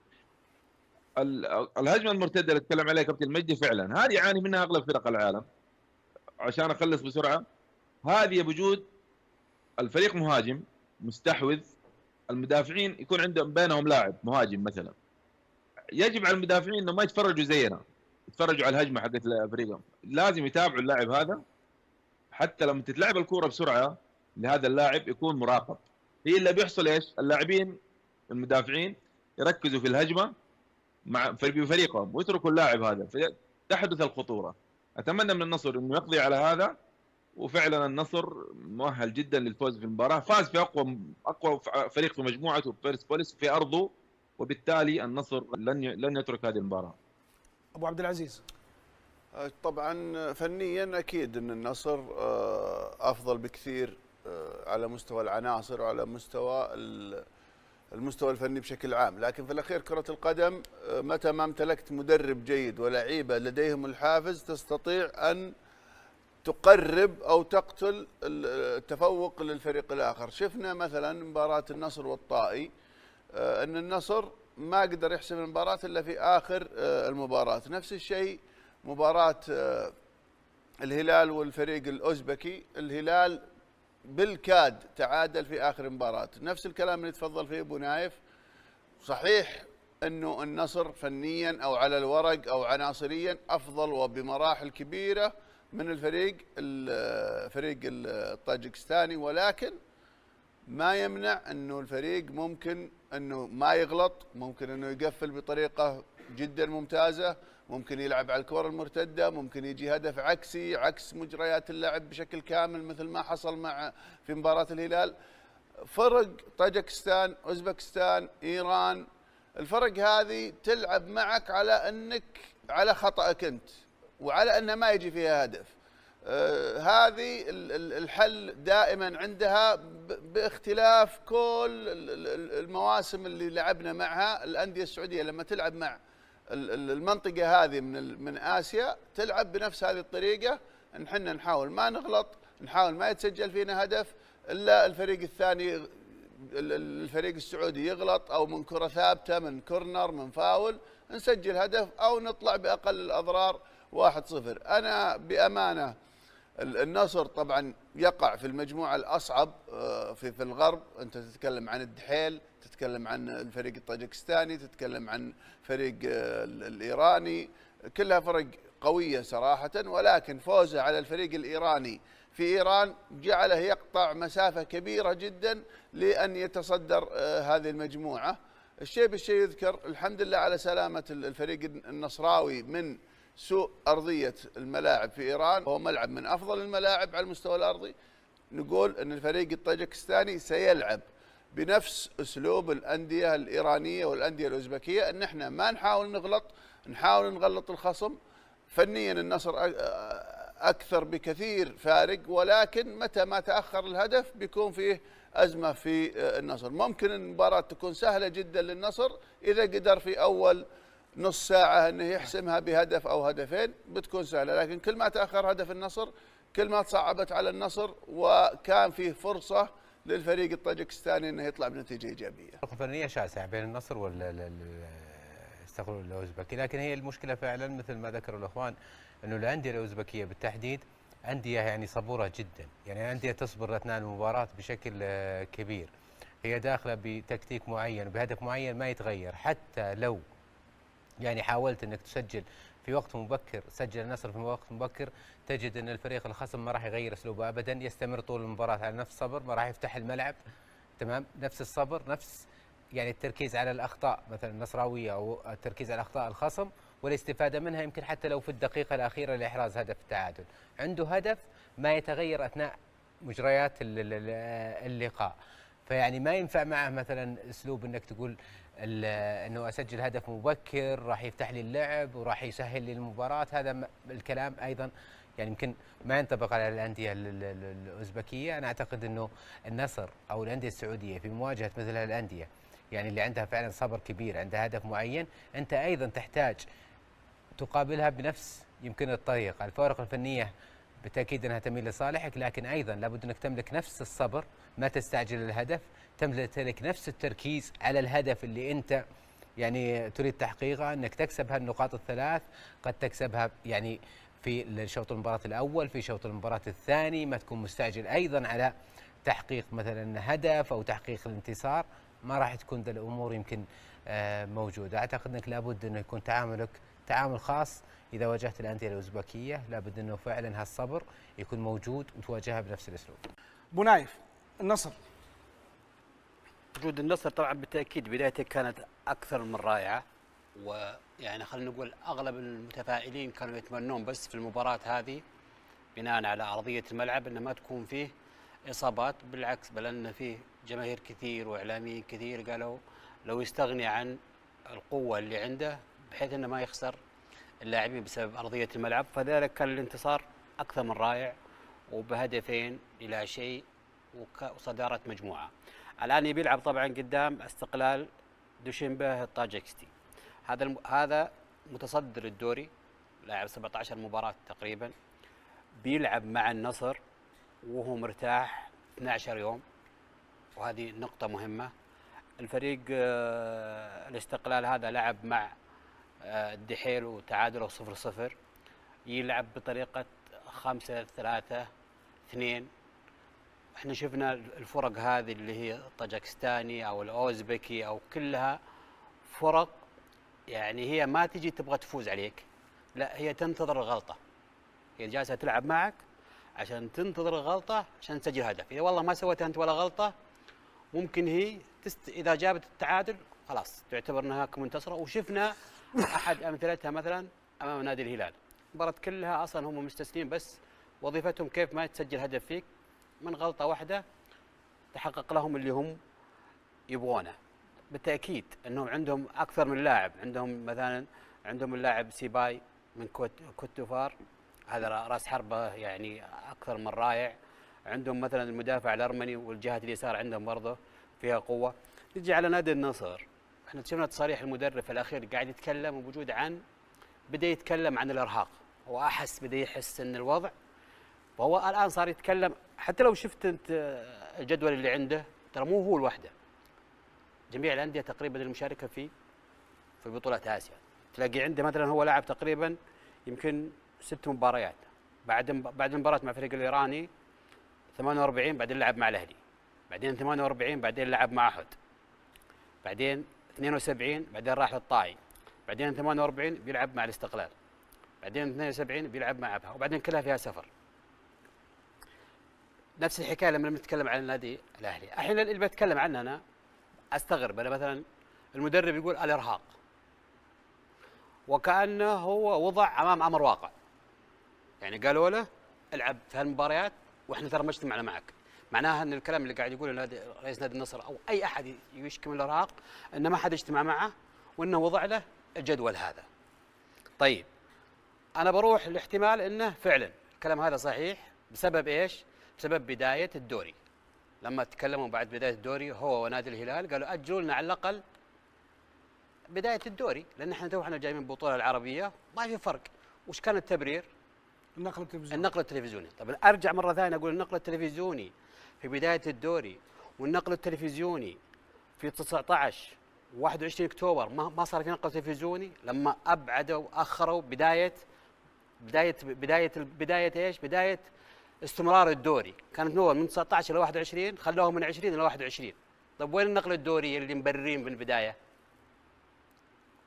الهجمه المرتده اللي اتكلم عليها كابتن مجدي فعلا هذه يعاني منها اغلب فرق العالم. عشان اخلص بسرعه، هذه بوجود الفريق مهاجم مستحوذ، المدافعين يكون عندهم بينهم لاعب مهاجم مثلا، يجب على المدافعين انه ما يتفرجوا زينا، يتفرجوا على الهجمه حقت فريقهم، لازم يتابعوا اللاعب هذا حتى لما تتلعب الكوره بسرعه لهذا اللاعب يكون مراقب. هي اللي بيحصل ايش؟ اللاعبين المدافعين يركزوا في الهجمه مع فريقهم ويتركوا اللاعب هذا، فتحدث الخطوره. اتمنى من النصر انه يقضي على هذا، وفعلا النصر مؤهل جدا للفوز في المباراه، فاز في اقوى فريق في مجموعته بيرسبوليس في ارضه، وبالتالي النصر لن يترك هذه المباراه. ابو عبد العزيز، طبعا فنيا اكيد ان النصر افضل بكثير على مستوى العناصر وعلى المستوى الفني بشكل عام، لكن في الاخير كرة القدم متى ما امتلكت مدرب جيد ولاعيبه لديهم الحافز تستطيع ان تقرب او تقتل التفوق للفريق الاخر. شفنا مثلا مباراة النصر والطائي ان النصر ما قدر يحسم المباراة الا في اخر المباراة. نفس الشيء مباراة الهلال والفريق الاوزبكي، الهلال بالكاد تعادل في اخر مباراة. نفس الكلام اللي تفضل فيه ابو نايف، صحيح انه النصر فنيا او على الورق او عناصريا افضل وبمراحل كبيرة من الفريق الطاجكستاني، ولكن ما يمنع انه الفريق ممكن انه ما يغلط، ممكن انه يقفل بطريقة جدا ممتازة، ممكن يلعب على الكرة المرتدة، ممكن يجي هدف عكسي عكس مجريات اللعب بشكل كامل مثل ما حصل في مباراة الهلال. فرق طاجكستان، اوزبكستان، ايران، الفرق هذه تلعب معك على خطأك انت وعلى ان ما يجي فيها هدف. هذه الحل دائما عندها باختلاف كل المواسم اللي لعبنا معها. الأندية السعودية لما تلعب مع المنطقة هذه من آسيا تلعب بنفس هذه الطريقة، نحن نحاول ما نغلط، نحاول ما يتسجل فينا هدف إلا الفريق الثاني، الفريق السعودي يغلط أو من كرة ثابتة، من كورنر، من فاول، نسجل هدف أو نطلع بأقل الأضرار 1-0. أنا بأمانة النصر طبعا يقع في المجموعة الأصعب في الغرب. أنت تتكلم عن الدحيل، تتكلم عن الفريق الطاجكستاني، تتكلم عن فريق الإيراني، كلها فرق قوية صراحة. ولكن فوزه على الفريق الإيراني في إيران جعله يقطع مسافة كبيرة جدا لأن يتصدر هذه المجموعة. الشيء بالشيء يذكر، الحمد لله على سلامة الفريق النصراوي من سوء أرضية الملاعب في إيران. هو ملعب من أفضل الملاعب على المستوى الأرضي. نقول أن الفريق الطاجكستاني سيلعب بنفس أسلوب الأندية الإيرانية والأندية الأوزبكية، أن احنا ما نحاول نغلط، نحاول نغلط الخصم. فنيا النصر أكثر بكثير فارق، ولكن متى ما تأخر الهدف بيكون فيه أزمة في النصر. ممكن المباراة تكون سهلة جدا للنصر إذا قدر في أول نص ساعة أنه يحسمها بهدف أو هدفين، بتكون سهلة. لكن كل ما تأخر هدف النصر كل ما تصعبت على النصر، وكان فيه فرصة للفريق الطاجكستاني أنه يطلع بنتيجة إيجابية. فنية شاسعة بين النصر الأوزبكي، لكن هي المشكلة فعلا مثل ما ذكروا الأخوان أنه الأندية الأوزبكية بالتحديد أندية يعني صبورة جدا، يعني أندية تصبر أثناء المباراة بشكل كبير. هي داخلة بتكتيك معين بهدف معين ما يتغير، حتى لو يعني حاولت أنك تسجل في وقت مبكر، سجل النصر في وقت مبكر، تجد أن الفريق الخصم ما راح يغير أسلوبه أبدا، يستمر طول المباراة على نفس الصبر، ما راح يفتح الملعب، تمام، نفس الصبر، نفس يعني التركيز على الأخطاء مثلا النصراوية أو التركيز على أخطاء الخصم والاستفادة منها، يمكن حتى لو في الدقيقة الأخيرة لإحراز هدف التعادل. عنده هدف ما يتغير أثناء مجريات اللقاء، فيعني ما ينفع معه مثلا أسلوب أنك تقول أنه أسجل هدف مبكر راح يفتح لي اللعب وراح يسهل لي المباراة. هذا الكلام أيضا يعني يمكن ما ينطبق على الأندية الأوزبكية. أنا أعتقد أنه النصر أو الأندية السعودية في مواجهة مثل الأندية يعني اللي عندها فعلا صبر كبير، عندها هدف معين، أنت أيضا تحتاج تقابلها بنفس يمكن الطريقة. الفوارق الفنية بالتأكيد أنها تميل لصالحك، لكن أيضا لابد أنك تملك نفس الصبر، ما تستعجل الهدف، تملك نفس التركيز على الهدف اللي أنت يعني تريد تحقيقه، أنك تكسب هالنقاط الثلاث. قد تكسبها يعني في شوط المباراة الأول، في شوط المباراة الثاني، ما تكون مستعجل أيضا على تحقيق مثلا هدف أو تحقيق الانتصار، ما راح تكون ذا الأمور يمكن موجودة. أعتقد أنك لابد أنه يكون تعاملك تعامل خاص إذا واجهت الأندية الأوزبكية، لابد أنه فعلا هالصبر يكون موجود وتواجهها بنفس الأسلوب. أبو نايف، النصر. وجود النصر طبعا بالتأكيد بدايته كانت أكثر من رائعة، ويعني خلينا نقول أغلب المتفائلين كانوا يتمنون بس في المباراة هذه بناء على أرضية الملعب أنه ما تكون فيه إصابات، بالعكس بل أن فيه جماهير كثير وإعلاميين كثير قالوا لو يستغني عن القوة اللي عنده بحيث أنه ما يخسر اللاعبين بسبب أرضية الملعب. فذلك كان الانتصار أكثر من رائع وبهدفين إلى شيء وصدارة مجموعة. الآن يبي يلعب طبعا قدام استقلال دوشنبه الطاجكستي، هذا متصدر الدوري، لاعب 17 مباراة تقريبا، بيلعب مع النصر وهو مرتاح 12 يوم، وهذه نقطة مهمة. الفريق الاستقلال هذا لعب مع الدحيل وتعادلوا 0-0، يلعب بطريقة 5-3-2. احنا شفنا الفرق هذه اللي هي الطاجكستاني او الاوزبكي او كلها فرق يعني هي ما تجي تبغى تفوز عليك، لا هي تنتظر الغلطة، هي جالسة تلعب معك عشان تنتظر الغلطة عشان تسجل هدف. إذا والله ما سويت أنت ولا غلطة ممكن هي إذا جابت التعادل خلاص تعتبر أنها منتصرة. وشفنا أحد أمثلتها مثلا أمام نادي الهلال، المباراة كلها أصلا هم مستسلمين، بس وظيفتهم كيف ما تسجل هدف فيك، من غلطة واحدة تحقق لهم اللي هم يبغونه. بالتأكيد أنهم عندهم أكثر من لاعب، عندهم مثلا عندهم اللاعب سيباي من كوت ديفوار، هذا راس حربة يعني أكثر من رائع. عندهم مثلا المدافع الأرمني والجهة اليسار عندهم برضه فيها قوة. نجي على نادي النصر، احنا شفنا تصاريح المدرب الأخير قاعد يتكلم بوجود بدأ يتكلم عن الإرهاق، هو أحس بدأ يحس أن الوضع، فهو الآن صار يتكلم. حتى لو شفت أنت الجدول اللي عنده ترى مو هو الوحدة، جميع الأندية تقريبا المشاركة في بطولة آسيا تلاقي عنده مثلا هو لاعب تقريبا يمكن 6 مباريات بعد المباراه مع الفريق الايراني 48 بعدين لعب مع الاهلي، بعدين 48 بعدين لعب مع احد، بعدين 72 بعدين راح للطائي، بعدين 48 بيلعب مع الاستقلال، بعدين 72 بيلعب مع ابها، وبعدين كلها فيها سفر. نفس الحكايه لما نتكلم عن النادي الاهلي. الحين اللي بتكلم عنه انا استغرب، انا مثلا المدرب يقول الارهاق، وكانه هو وضع امام امر واقع. يعني قالوا له العب في هالمباريات واحنا ترى ما اجتمعنا معك. معناها ان الكلام اللي قاعد يقوله رئيس نادي النصر او اي احد يشكي من الارهاق انه ما حد اجتمع معه وانه وضع له الجدول هذا. طيب انا بروح لاحتمال انه فعلا الكلام هذا صحيح. بسبب ايش؟ بسبب بدايه الدوري. لما تكلموا بعد بدايه الدوري هو ونادي الهلال قالوا اجلوا لنا على الاقل بدايه الدوري، لان احنا تونا جاي من البطوله العربيه ما في فرق. وش كان التبرير؟ النقل التلفزيوني. النقل التلفزيوني. طب ارجع مره ثانيه اقول النقل التلفزيوني في بدايه الدوري والنقل التلفزيوني في 19 و21 اكتوبر ما صار في نقل تلفزيوني. لما ابعدوا اخروا بدايه ايش؟ بدايه استمرار الدوري. كانت نور من 19 الى 21 خلوهم من 20 الى 21. طيب وين النقل الدوري اللي مبررين بالبدايه؟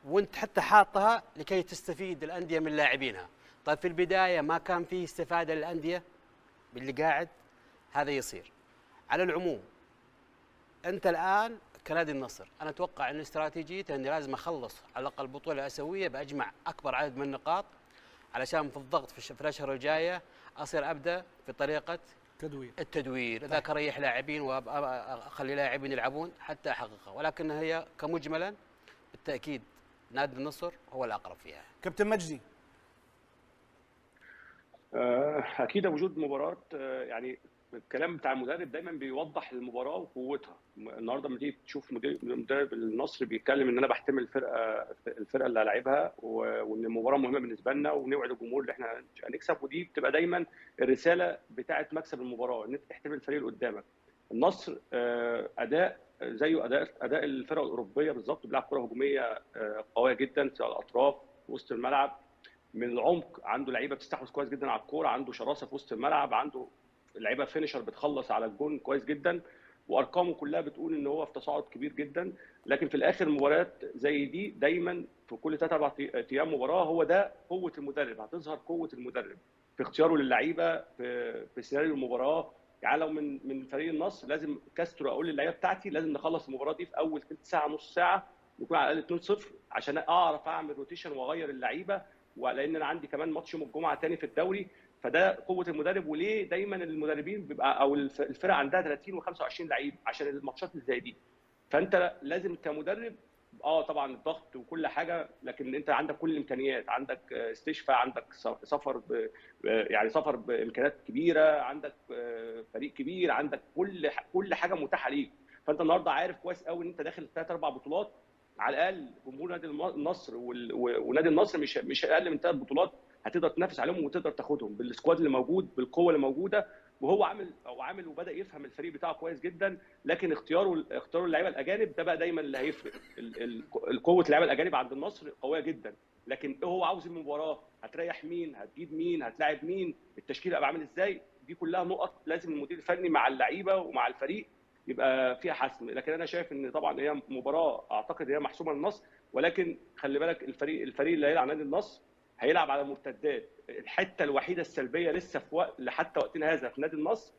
وانت حتى حاطها لكي تستفيد الانديه من لاعبينها. طيب في البدايه ما كان فيه استفاده للانديه باللي قاعد هذا يصير. على العموم انت الان كنادي النصر انا اتوقع ان استراتيجيته اني لازم اخلص على الاقل البطوله الاسيويه باجمع اكبر عدد من النقاط علشان في الضغط في الاشهر الجايه اصير ابدا في طريقه التدوير. اذا كريح لاعبين واخلي لاعبين يلعبون حتى احققها. ولكن هي كمجملا بالتاكيد نادي النصر هو الاقرب فيها. كابتن مجدي. اكيد وجود مباراه يعني الكلام بتاع المدرب دايما بيوضح المباراه وقوتها. النهارده لما تيجي تشوف مدرب النصر بيتكلم ان انا بحتمل الفرقه اللي هلاعبها وان المباراه مهمه بالنسبه لنا ونوعد الجمهور ان احنا هنكسب. ودي بتبقى دايما الرساله بتاعه مكسب المباراه ان انت تحتمل الفريق اللي قدامك. النصر اداء زيه اداء الفرق الاوروبيه بالظبط، بيلعب كره هجوميه قويه جدا سواء الاطراف وسط الملعب من العمق. عنده لعيبه بتستحوذ كويس جدا على الكوره، عنده شراسه في وسط الملعب، عنده لعيبه فينيشر بتخلص على الجون كويس جدا، وارقامه كلها بتقول ان هو في تصاعد كبير جدا. لكن في الاخر مباريات زي دي دايما في كل 3-4 ايام مباراه هو ده قوه المدرب. هتظهر قوه المدرب في اختياره للعيبه في سيناريو المباراه. يعني لو من فريق النصر لازم كاسترو اقول للعيبه بتاعتي لازم نخلص المباراه دي في اول ثلث ساعه نص ساعه نكون على الاقل 2-0 عشان اعرف اعمل روتيشن واغير اللعيبه، ولان انا عندي كمان ماتش يوم الجمعه ثاني في الدوري. فده قوه المدرب. وليه دايما المدربين بيبقى او الفرق عندها 30 و25 لعيب عشان الماتشات اللي زي دي. فانت لازم كمدرب طبعا الضغط وكل حاجه، لكن انت عندك كل الامكانيات، عندك استشفاء، عندك سفر يعني سفر بامكانيات كبيره، عندك فريق كبير، عندك كل حاجه متاحه ليك. فانت النهارده عارف كويس قوي ان انت داخل 3-4 بطولات على الاقل. جمهور نادي النصر ونادي النصر مش اقل من 3 بطولات هتقدر تنافس عليهم وتقدر تاخدهم بالسكواد اللي موجود بالقوه اللي موجوده. وهو عامل وبدا يفهم الفريق بتاعه كويس جدا. لكن اختياره اللعيبه الاجانب ده بقى دايما اللي هيفرق. قوه اللعيبه الاجانب عند النصر قويه جدا، لكن هو عاوز المباراه هتريح مين، هتجيب مين، هتلاعب مين، التشكيل هيبقى عامل ازاي. دي كلها نقط لازم المدير الفني مع اللعيبه ومع الفريق يبقى فيها حسم. لكن انا شايف ان طبعا هي مباراه اعتقد هي محسومه للنصر، ولكن خلي بالك الفريق اللي هيلعب نادي النصر هيلعب على مرتدات. الحته الوحيده السلبيه لسه في حتى وقتنا هذا في نادي النصر،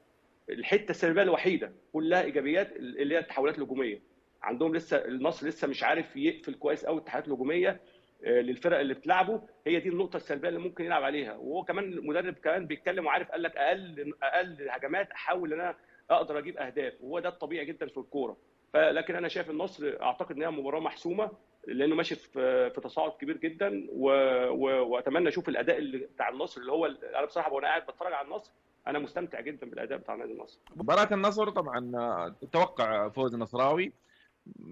الحته السلبيه الوحيده كلها ايجابيات اللي هي التحولات الهجوميه. عندهم لسه النصر لسه مش عارف يقفل كويس قوي التحولات الهجوميه للفرق اللي بتلعبه. هي دي النقطه السلبيه اللي ممكن يلعب عليها. وهو كمان المدرب كمان بيتكلم وعارف قال لك اقل هجمات احاول ان انا اقدر اجيب اهداف، وهو ده الطبيعي جدا في الكوره. لكن انا شايف النصر اعتقد ان هي مباراه محسومه لانه ماشي في تصاعد كبير جدا. واتمنى اشوف الاداء اللي بتاع النصر اللي هو انا بصراحه وانا قاعد بتفرج على النصر انا مستمتع جدا بالاداء بتاع نادي النصر. مباراه النصر طبعا تتوقع فوز النصراوي،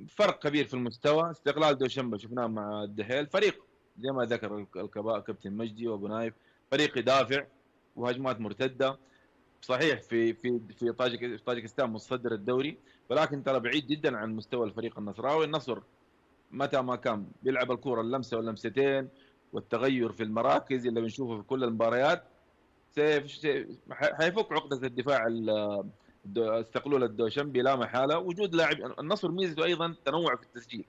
فرق كبير في المستوى. استقلال دوشنبه شفناه مع الدحيل، فريق زي ما ذكر كابتن مجدي وابو نايف، فريق يدافع وهجمات مرتده. صحيح في طاجكستان متصدر الدوري، ولكن ترى بعيد جدا عن مستوى الفريق النصراوي. النصر متى ما كان بيلعب الكوره اللمسه واللمستين والتغير في المراكز اللي بنشوفه في كل المباريات حيفك عقده الدفاع استقلول الدوشنبي لا محاله. وجود لاعب النصر ميزته ايضا تنوع في التسجيل،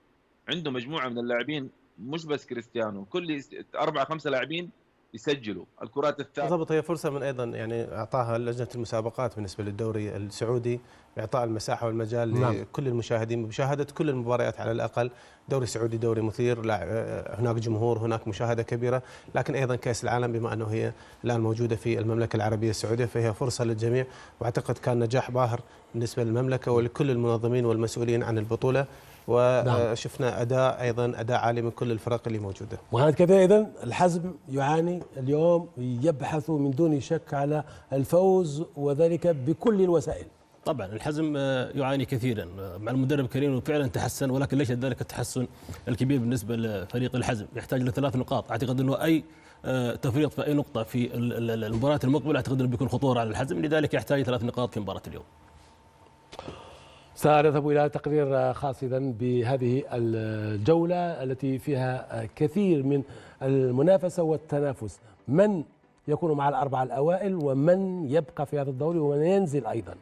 عنده مجموعه من اللاعبين مش بس كريستيانو، كل 4-5 لاعبين يسجلوا الكرات الثابته. بالضبط، هي فرصه من ايضا يعني اعطاها لجنه المسابقات بالنسبه للدوري السعودي باعطاء المساحه والمجال لكل المشاهدين بمشاهده كل المباريات على الاقل. دوري سعودي دوري مثير، هناك جمهور، هناك مشاهده كبيره، لكن ايضا كاس العالم بما انه هي الان موجوده في المملكه العربيه السعوديه فهي فرصه للجميع، واعتقد كان نجاح باهر بالنسبه للمملكه ولكل المنظمين والمسؤولين عن البطوله، وشفنا اداء عالي من كل الفرق اللي موجوده. وهكذا اذا الحزم يعاني اليوم، يبحث من دون شك على الفوز وذلك بكل الوسائل. طبعا الحزم يعاني كثيرا مع المدرب كريم، وفعلا تحسن، ولكن ليس ذلك التحسن الكبير بالنسبه لفريق الحزم. يحتاج ل3 نقاط. اعتقد انه اي تفريط في اي نقطه في المباراه المقبله اعتقد انه بيكون خطوره على الحزم، لذلك يحتاج 3 نقاط في مباراه اليوم. سنذهب إلى تقرير خاص إذا بهذه الجولة التي فيها كثير من المنافسة والتنافس، من يكون مع ال4 الأوائل ومن يبقى في هذا الدوري ومن ينزل أيضا.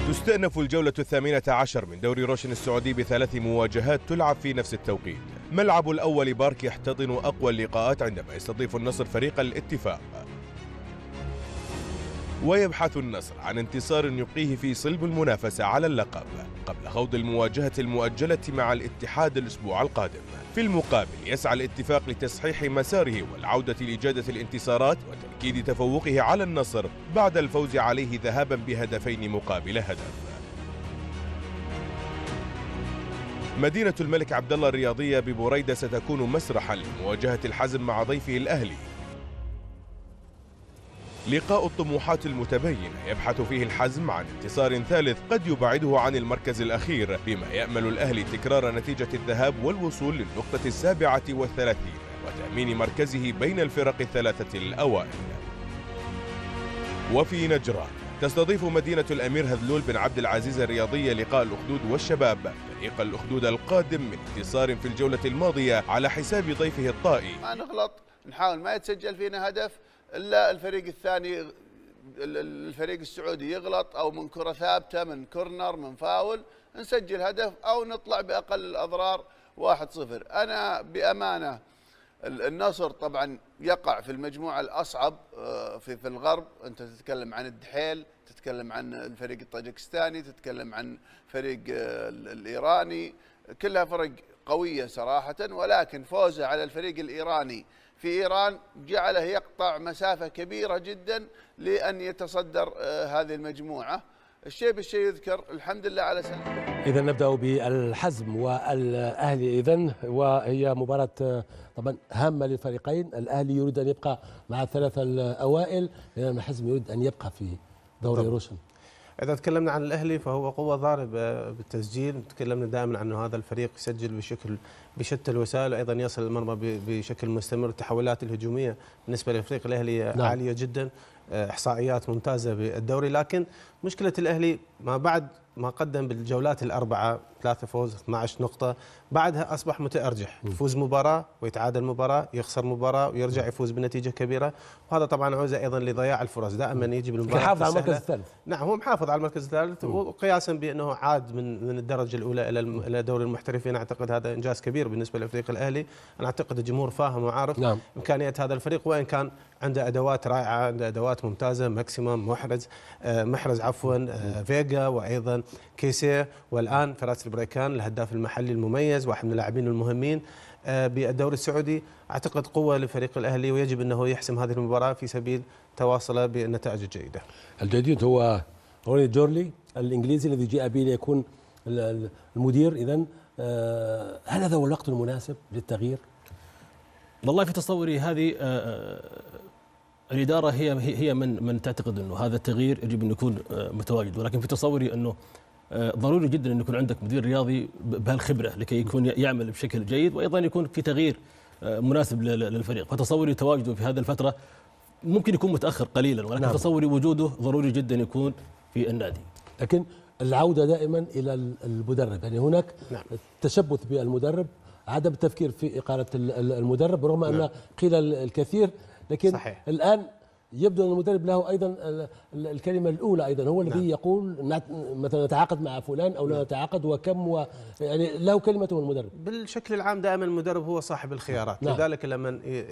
تستأنف الجولة 18 من دوري روشن السعودي ب3 مواجهات تلعب في نفس التوقيت. ملعب الأول بارك يحتضن أقوى اللقاءات عندما يستضيف النصر فريق الاتفاق، ويبحث النصر عن انتصار يبقيه في صلب المنافسة على اللقب قبل خوض المواجهة المؤجلة مع الاتحاد الأسبوع القادم. في المقابل يسعى الاتفاق لتصحيح مساره والعودة لإجادة الانتصارات وتأكيد تفوقه على النصر بعد الفوز عليه ذهابا ب2 مقابل هدف. مدينة الملك عبدالله الرياضية ببريدة ستكون مسرحا لمواجهة الحزم مع ضيفه الأهلي. لقاء الطموحات المتباينة يبحث فيه الحزم عن انتصار ثالث قد يبعده عن المركز الأخير، بما يأمل الأهلي تكرار نتيجة الذهاب والوصول للنقطة 37 وتأمين مركزه بين الفرق ال3 الأوائل. وفي نجران تستضيف مدينة الأمير هذلول بن عبد العزيز الرياضية لقاء الأخدود والشباب، فريق الأخدود القادم من انتصار في الجولة الماضية على حساب ضيفه الطائي. ما نغلط، نحاول ما يتسجل فينا هدف إلا الفريق الثاني، الفريق السعودي يغلط أو من كرة ثابتة، من كورنر، من فاول، نسجل هدف أو نطلع بأقل الأضرار 1-0. أنا بأمانة النصر طبعا يقع في المجموعة الأصعب في الغرب. أنت تتكلم عن الدحيل، تتكلم عن الفريق الطاجكستاني، تتكلم عن فريق الإيراني، كلها فرق قوية صراحة، ولكن فوزه على الفريق الإيراني في إيران جعله يقطع مسافة كبيرة جدا لأن يتصدر هذه المجموعة. الشيء بالشيء يذكر، الحمد لله على سلامة. إذا نبدأ بالحزم والأهلي إذن، وهي مباراة طبعا هامة للفريقين. الأهلي يريد أن يبقى مع ال3 الأوائل، بينما الحزم يريد أن يبقى في دوري روشن. إذا تكلمنا عن الأهلي فهو قوة ضاربة بالتسجيل، تكلمنا دائما عنه هذا الفريق يسجل بشتى الوسائل، أيضا يصل المرمى بشكل مستمر. التحولات الهجومية بالنسبة للفريق الأهلي عالية جدا، إحصائيات ممتازة بالدوري، لكن مشكلة الأهلي ما بعد ما قدم بالجولات ال4 3 فوز 12 نقطة، بعدها أصبح متأرجح، يفوز مباراة ويتعادل مباراة، يخسر مباراة ويرجع يفوز بنتيجة كبيرة، وهذا طبعا عوزة أيضا لضياع الفرص. دائما يجي بالمباراة يحافظ على المركز الثالث. نعم، هو محافظ على المركز الثالث، وقياسا بأنه عاد من الدرجة الأولى إلى دوري المحترفين. أعتقد هذا إنجاز كبير بالنسبة لفريق الأهلي. أنا أعتقد الجمهور فاهم وعارف إمكانية هذا الفريق، وإن كان عنده أدوات رائعة، عنده أدوات ممتازة، ماكسيمم، محرز فيجا، وأيضا كيسيه، والآن فراس البريكان الهداف المحلي المميز، واحد من اللاعبين المهمين بالدوري السعودي. أعتقد قوة لفريق الأهلي، ويجب أنه يحسم هذه المباراة في سبيل تواصله بالنتائج الجيدة. الجديد هو روني جورلي الإنجليزي الذي جاء به ليكون المدير. إذن هل هذا هو الوقت المناسب للتغيير؟ والله في تصوري هذه الإدارة هي من تعتقد أنه هذا التغيير يجب أن يكون متواجد، ولكن في تصوري أنه ضروري جدا أن يكون عندك مدير رياضي بهالخبرة لكي يكون يعمل بشكل جيد، وأيضا يكون في تغيير مناسب للفريق. فتصوري تواجده في هذه الفترة ممكن يكون متأخر قليلا، ولكن تصوري وجوده ضروري جدا يكون في النادي. لكن العودة دائما إلى المدرب، يعني هناك تشبث بالمدرب، عدم التفكير في إقالة المدرب رغم أن قيل الكثير، لكن صحيح. الآن يبدو أن المدرب له أيضا الكلمة الأولى، أيضا هو الذي يقول مثلا نتعاقد مع فلان أو لا نتعاقد وكم، يعني له كلمته المدرب. بالشكل العام دائما المدرب هو صاحب الخيارات، لذلك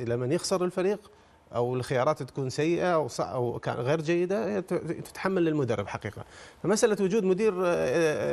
لما يخسر الفريق او الخيارات تكون سيئه او كان غير جيده تتحمل للمدرب حقيقه. فمساله وجود مدير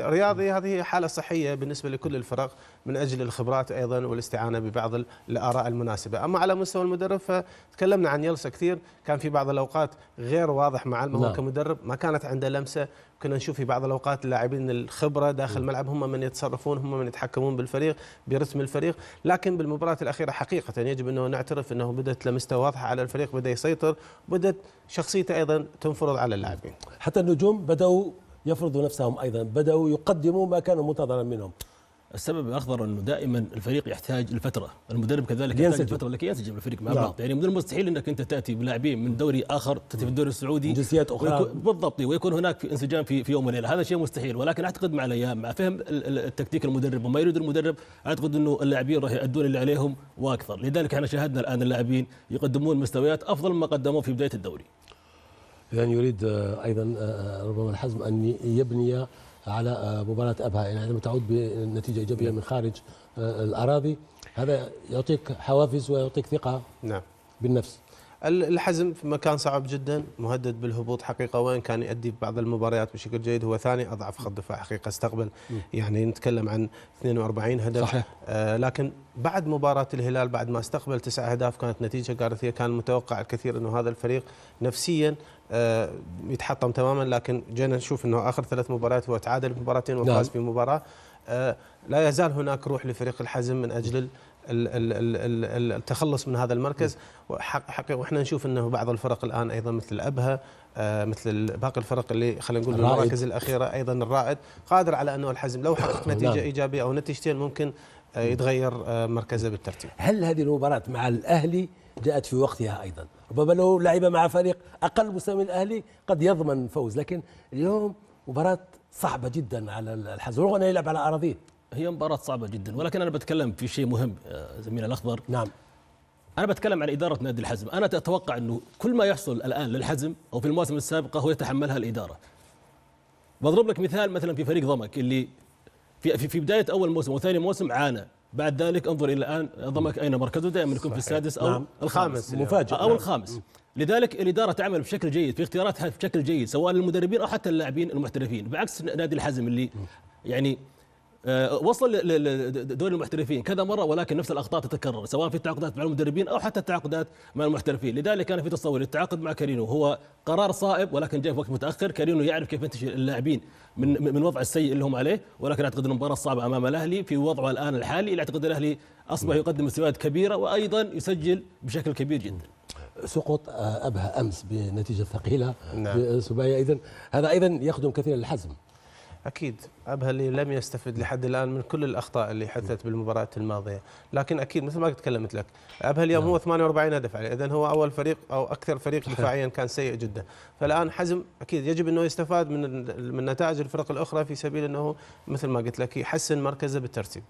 رياضي هذه حاله صحيه بالنسبه لكل الفرق من اجل الخبرات ايضا والاستعانه ببعض الاراء المناسبه. اما على مستوى المدرب فتكلمنا عن يلسا كثير، كان في بعض الاوقات غير واضح مع هو كمدرب، ما كانت عنده لمسه. كنا نشوف في بعض الاوقات اللاعبين الخبره داخل الملعب هم من يتصرفون، هم من يتحكمون بالفريق برتم الفريق، لكن بالمباراه الاخيره حقيقه يجب انه نعترف انه بدات لمسته واضحه على الفريق، بدا يسيطر، بدات شخصيته ايضا تنفرض على اللاعبين. حتى النجوم بداوا يفرضوا نفسهم ايضا، بداوا يقدموا ما كان منتظرا منهم. السبب الاخضر انه دائما الفريق يحتاج لفتره، المدرب كذلك يحتاج فتره لكي ينسجم الفريق مع بعض، يعني من المستحيل انك انت تاتي بلاعبين من دوري اخر، تاتي في الدوري السعودي جنسيات اخرى بالضبط، ويكون هناك في انسجام في يوم وليله، هذا شيء مستحيل. ولكن اعتقد مع الايام مع فهم التكتيك المدرب وما يريد المدرب، اعتقد انه اللاعبين راح يؤدون اللي عليهم واكثر، لذلك احنا شاهدنا الان اللاعبين يقدمون مستويات افضل مما قدموه في بدايه الدوري. يعني يريد ايضا ربما الحزم ان يبني على مباراة أبها، يعني عندما تعود بنتيجة إيجابية من خارج الأراضي هذا يعطيك حوافز ويعطيك ثقة بالنفس. الحزم في مكان صعب جدا، مهدد بالهبوط حقيقة، وين كان يؤدي بعض المباريات بشكل جيد، هو ثاني أضعف خط دفاع حقيقة، استقبل يعني نتكلم عن 42 هدف صحيح. لكن بعد مباراة الهلال بعد ما استقبل 9 أهداف كانت نتيجة كارثية، كان متوقع الكثير أنه هذا الفريق نفسيا يتحطم تماما، لكن جينا نشوف أنه آخر 3 مباريات هو تعادل في مباراتين وفاز في مباراة. لا يزال هناك روح لفريق الحزم من أجل التخلص من هذا المركز، واحنا نشوف انه بعض الفرق الان ايضا مثل ابها مثل باقي الفرق اللي خلينا نقول المراكز الاخيره، ايضا الرائد قادر على انه الحزم لو حقق نتيجه ايجابيه او نتيجتين ممكن يتغير مركزه بالترتيب. هل هذه المباراه مع الاهلي جاءت في وقتها ايضا؟ ربما لو لعب مع فريق اقل مستوى من الاهلي قد يضمن فوز، لكن اليوم مباراه صعبه جدا على الحزم رغم انه يلعب على اراضيه. هي مباراة صعبة جدا، ولكن أنا بتكلم في شيء مهم زميلي الأخضر. نعم. أنا بتكلم عن إدارة نادي الحزم، أنا أتوقع أنه كل ما يحصل الآن للحزم أو في المواسم السابقة هو يتحملها الإدارة. بضرب لك مثال مثلا في فريق ضمك اللي في بداية أول موسم وثاني موسم عانى، بعد ذلك انظر إلى الآن ضمك أين مركزه، دائما يكون في السادس أو الخامس مفاجئ أو الخامس. لذلك الإدارة تعمل بشكل جيد في اختياراتها بشكل جيد سواء للمدربين أو حتى اللاعبين المحترفين، بعكس نادي الحزم اللي يعني وصل لدوري المحترفين كذا مرة ولكن نفس الأخطاء تتكرر سواء في التعاقدات مع المدربين أو حتى التعاقدات مع المحترفين. لذلك كان في تصور التعاقد مع كارينو هو قرار صائب ولكن جاء في وقت متأخر. كارينو يعرف كيف ينتشل اللاعبين من وضع السيء اللي هم عليه، ولكن أعتقد أن المباراة الصعبة أمام الأهلي في وضعه الآن الحالي اللي أعتقد الأهلي أصبح يقدم مستويات كبيرة وأيضا يسجل بشكل كبير جدا. سقوط أبها أمس بنتيجة ثقيلة بسبايا أيضا هذا أيضا يخدم كثيرا للحزم. أكيد أبها اللي لم يستفد لحد الآن من كل الأخطاء اللي حدثت بالمباراة الماضية، لكن أكيد مثل ما تكلمت لك أبها اليوم هو 48 هدف عليه، إذن هو أول فريق أو أكثر فريق دفاعيا كان سيء جدا. فالآن حزم أكيد يجب أنه يستفاد من نتائج الفرق الأخرى في سبيل أنه مثل ما قلت لك يحسن مركزه بالترتيب.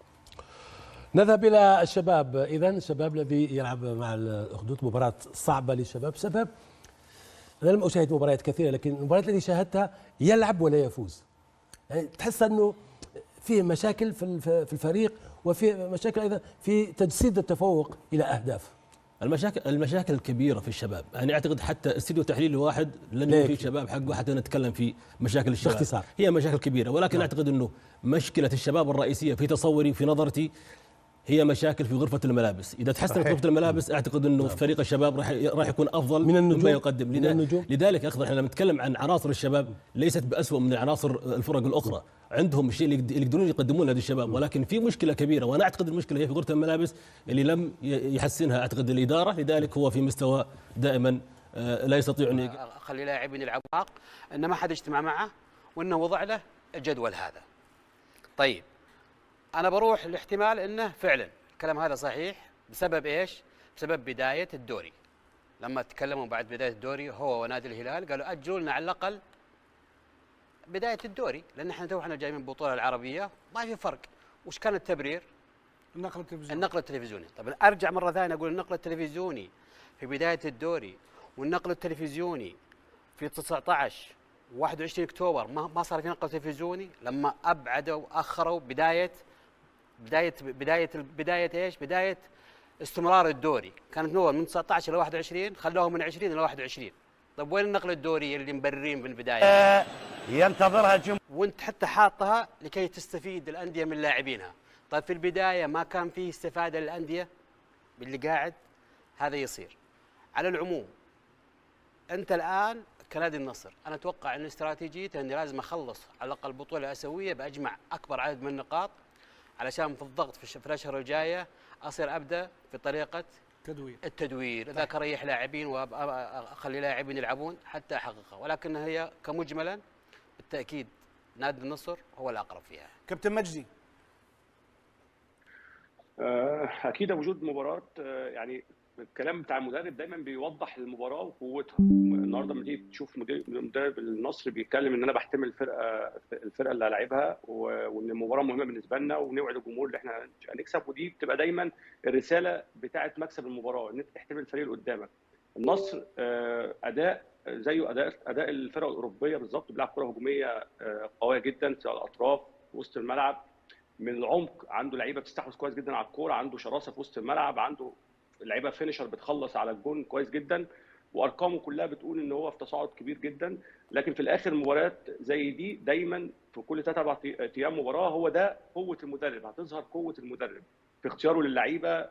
نذهب إلى الشباب. إذن الشباب الذي يلعب مع الأخدود مباراة صعبة للشباب. شباب أنا لم أشاهد مباريات كثيرة لكن المباريات التي شاهدتها يلعب ولا يفوز، يعني تحس أنه فيه مشاكل في الفريق وفي مشاكل أيضا في تجسيد التفوق إلى أهداف. المشاكل الكبيرة في الشباب، يعني أعتقد حتى استديو تحليلي واحد لن يكفي الشباب حقه حتى نتكلم في مشاكل الشباب باختصار. هي مشاكل كبيرة ولكن أعتقد أنه مشكلة الشباب الرئيسية في تصوري في نظرتي هي مشاكل في غرفة الملابس. إذا تحسنت غرفة الملابس أعتقد أنه فريق الشباب راح يكون أفضل مما يقدم. لذلك أخذ احنا لما نتكلم عن عناصر الشباب ليست بأسوأ من عناصر الفرق الأخرى، عندهم الشيء اللي يقدرون يقدمون لهذا الشباب، ولكن في مشكلة كبيرة وأنا أعتقد المشكلة هي في غرفة الملابس اللي لم يحسنها أعتقد الإدارة، لذلك هو في مستوى دائما لا يستطيع أن خلي لاعبين يلعبوا، إنما حد اجتمع معه وإنه وضع له الجدول هذا. طيب أنا بروح لاحتمال إنه فعلا الكلام هذا صحيح بسبب إيش؟ بسبب بداية الدوري. لما تكلموا بعد بداية الدوري هو ونادي الهلال قالوا أجلوا لنا على الأقل بدايه الدوري، لان احنا تونا جاي من البطوله العربيه ما في فرق. وش كان التبرير؟ النقل التلفزيوني. النقل التلفزيوني. طب ارجع مره ثانيه اقول النقل التلفزيوني في بدايه الدوري والنقل التلفزيوني في 19 21 اكتوبر ما صار في نقل تلفزيوني، لما ابعدوا اخروا بدايه ايش؟ بدايه استمرار الدوري. كانت نور من 19 الى 21، خلوه من 20 الى 21. طيب وين النقل الدوري اللي مبررين من البدايه؟ ينتظرها الجمهور، وانت حتى حاطها لكي تستفيد الانديه من لاعبينها. طيب في البدايه ما كان فيه استفاده للانديه باللي قاعد، هذا يصير. على العموم انت الان كنادي النصر، انا اتوقع ان استراتيجيته اني لازم اخلص على الاقل بطوله اسيويه باجمع اكبر عدد من النقاط، علشان في الضغط في الاشهر الجايه اصير ابدا في طريقه التدوير. اذا اريح لاعبين واخلي لاعبين يلعبون حتى احققها، ولكن هي كمجملا بالتاكيد نادي النصر هو الاقرب فيها. كابتن مجدي. اكيد وجود مباراه، يعني الكلام بتاع المدرب دايما بيوضح المباراه وقوتها. النهارده لما تيجي تشوف مدرب النصر بيتكلم ان انا بحتمل الفرقه اللي هلاعبها، وان المباراه مهمه بالنسبه لنا، ونوعد الجمهور ان احنا هنكسب. ودي بتبقى دايما الرساله بتاعه مكسب المباراه، ان انت تحتمل الفريق اللي قدامك. النصر اداء زيه اداء الفرق الاوروبيه بالظبط، بيلعب كره هجوميه قويه جدا، سواء الاطراف وسط الملعب، من العمق عنده لعيبه بتستحوذ كويس جدا على الكوره، عنده شراسه في وسط الملعب، عنده لعيبه فينيشر بتخلص على الجون كويس جدا، وارقامه كلها بتقول ان هو في تصاعد كبير جدا. لكن في الاخر مباريات زي دي دايما في كل 3-4 ايام مباراه، هو ده قوه المدرب، هتظهر قوه المدرب في اختياره للعيبه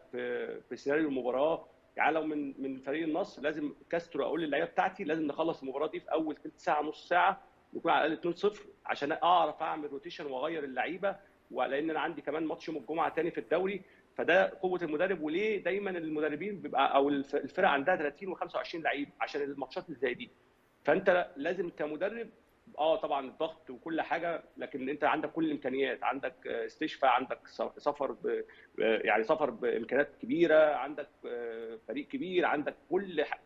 في سيناريو المباراه. يعني لو من فريق النصر لازم كاسترو اقول للعيبه بتاعتي لازم نخلص المباراه دي في اول ثلث ساعه نص ساعه، نكون على الاقل 2-0 عشان اعرف اعمل روتيشن واغير اللعيبه، ولان انا عندي كمان ماتش يوم الجمعه تاني في الدوري. فده قوه المدرب. وليه دايما المدربين بيبقى او الفرق عندها 30 و25 لعيب عشان الماتشات اللي زي دي. فانت لازم كمدرب طبعا الضغط وكل حاجه، لكن انت عندك كل الامكانيات، عندك استشفاء، عندك سفر يعني سفر بامكانيات كبيره، عندك فريق كبير، عندك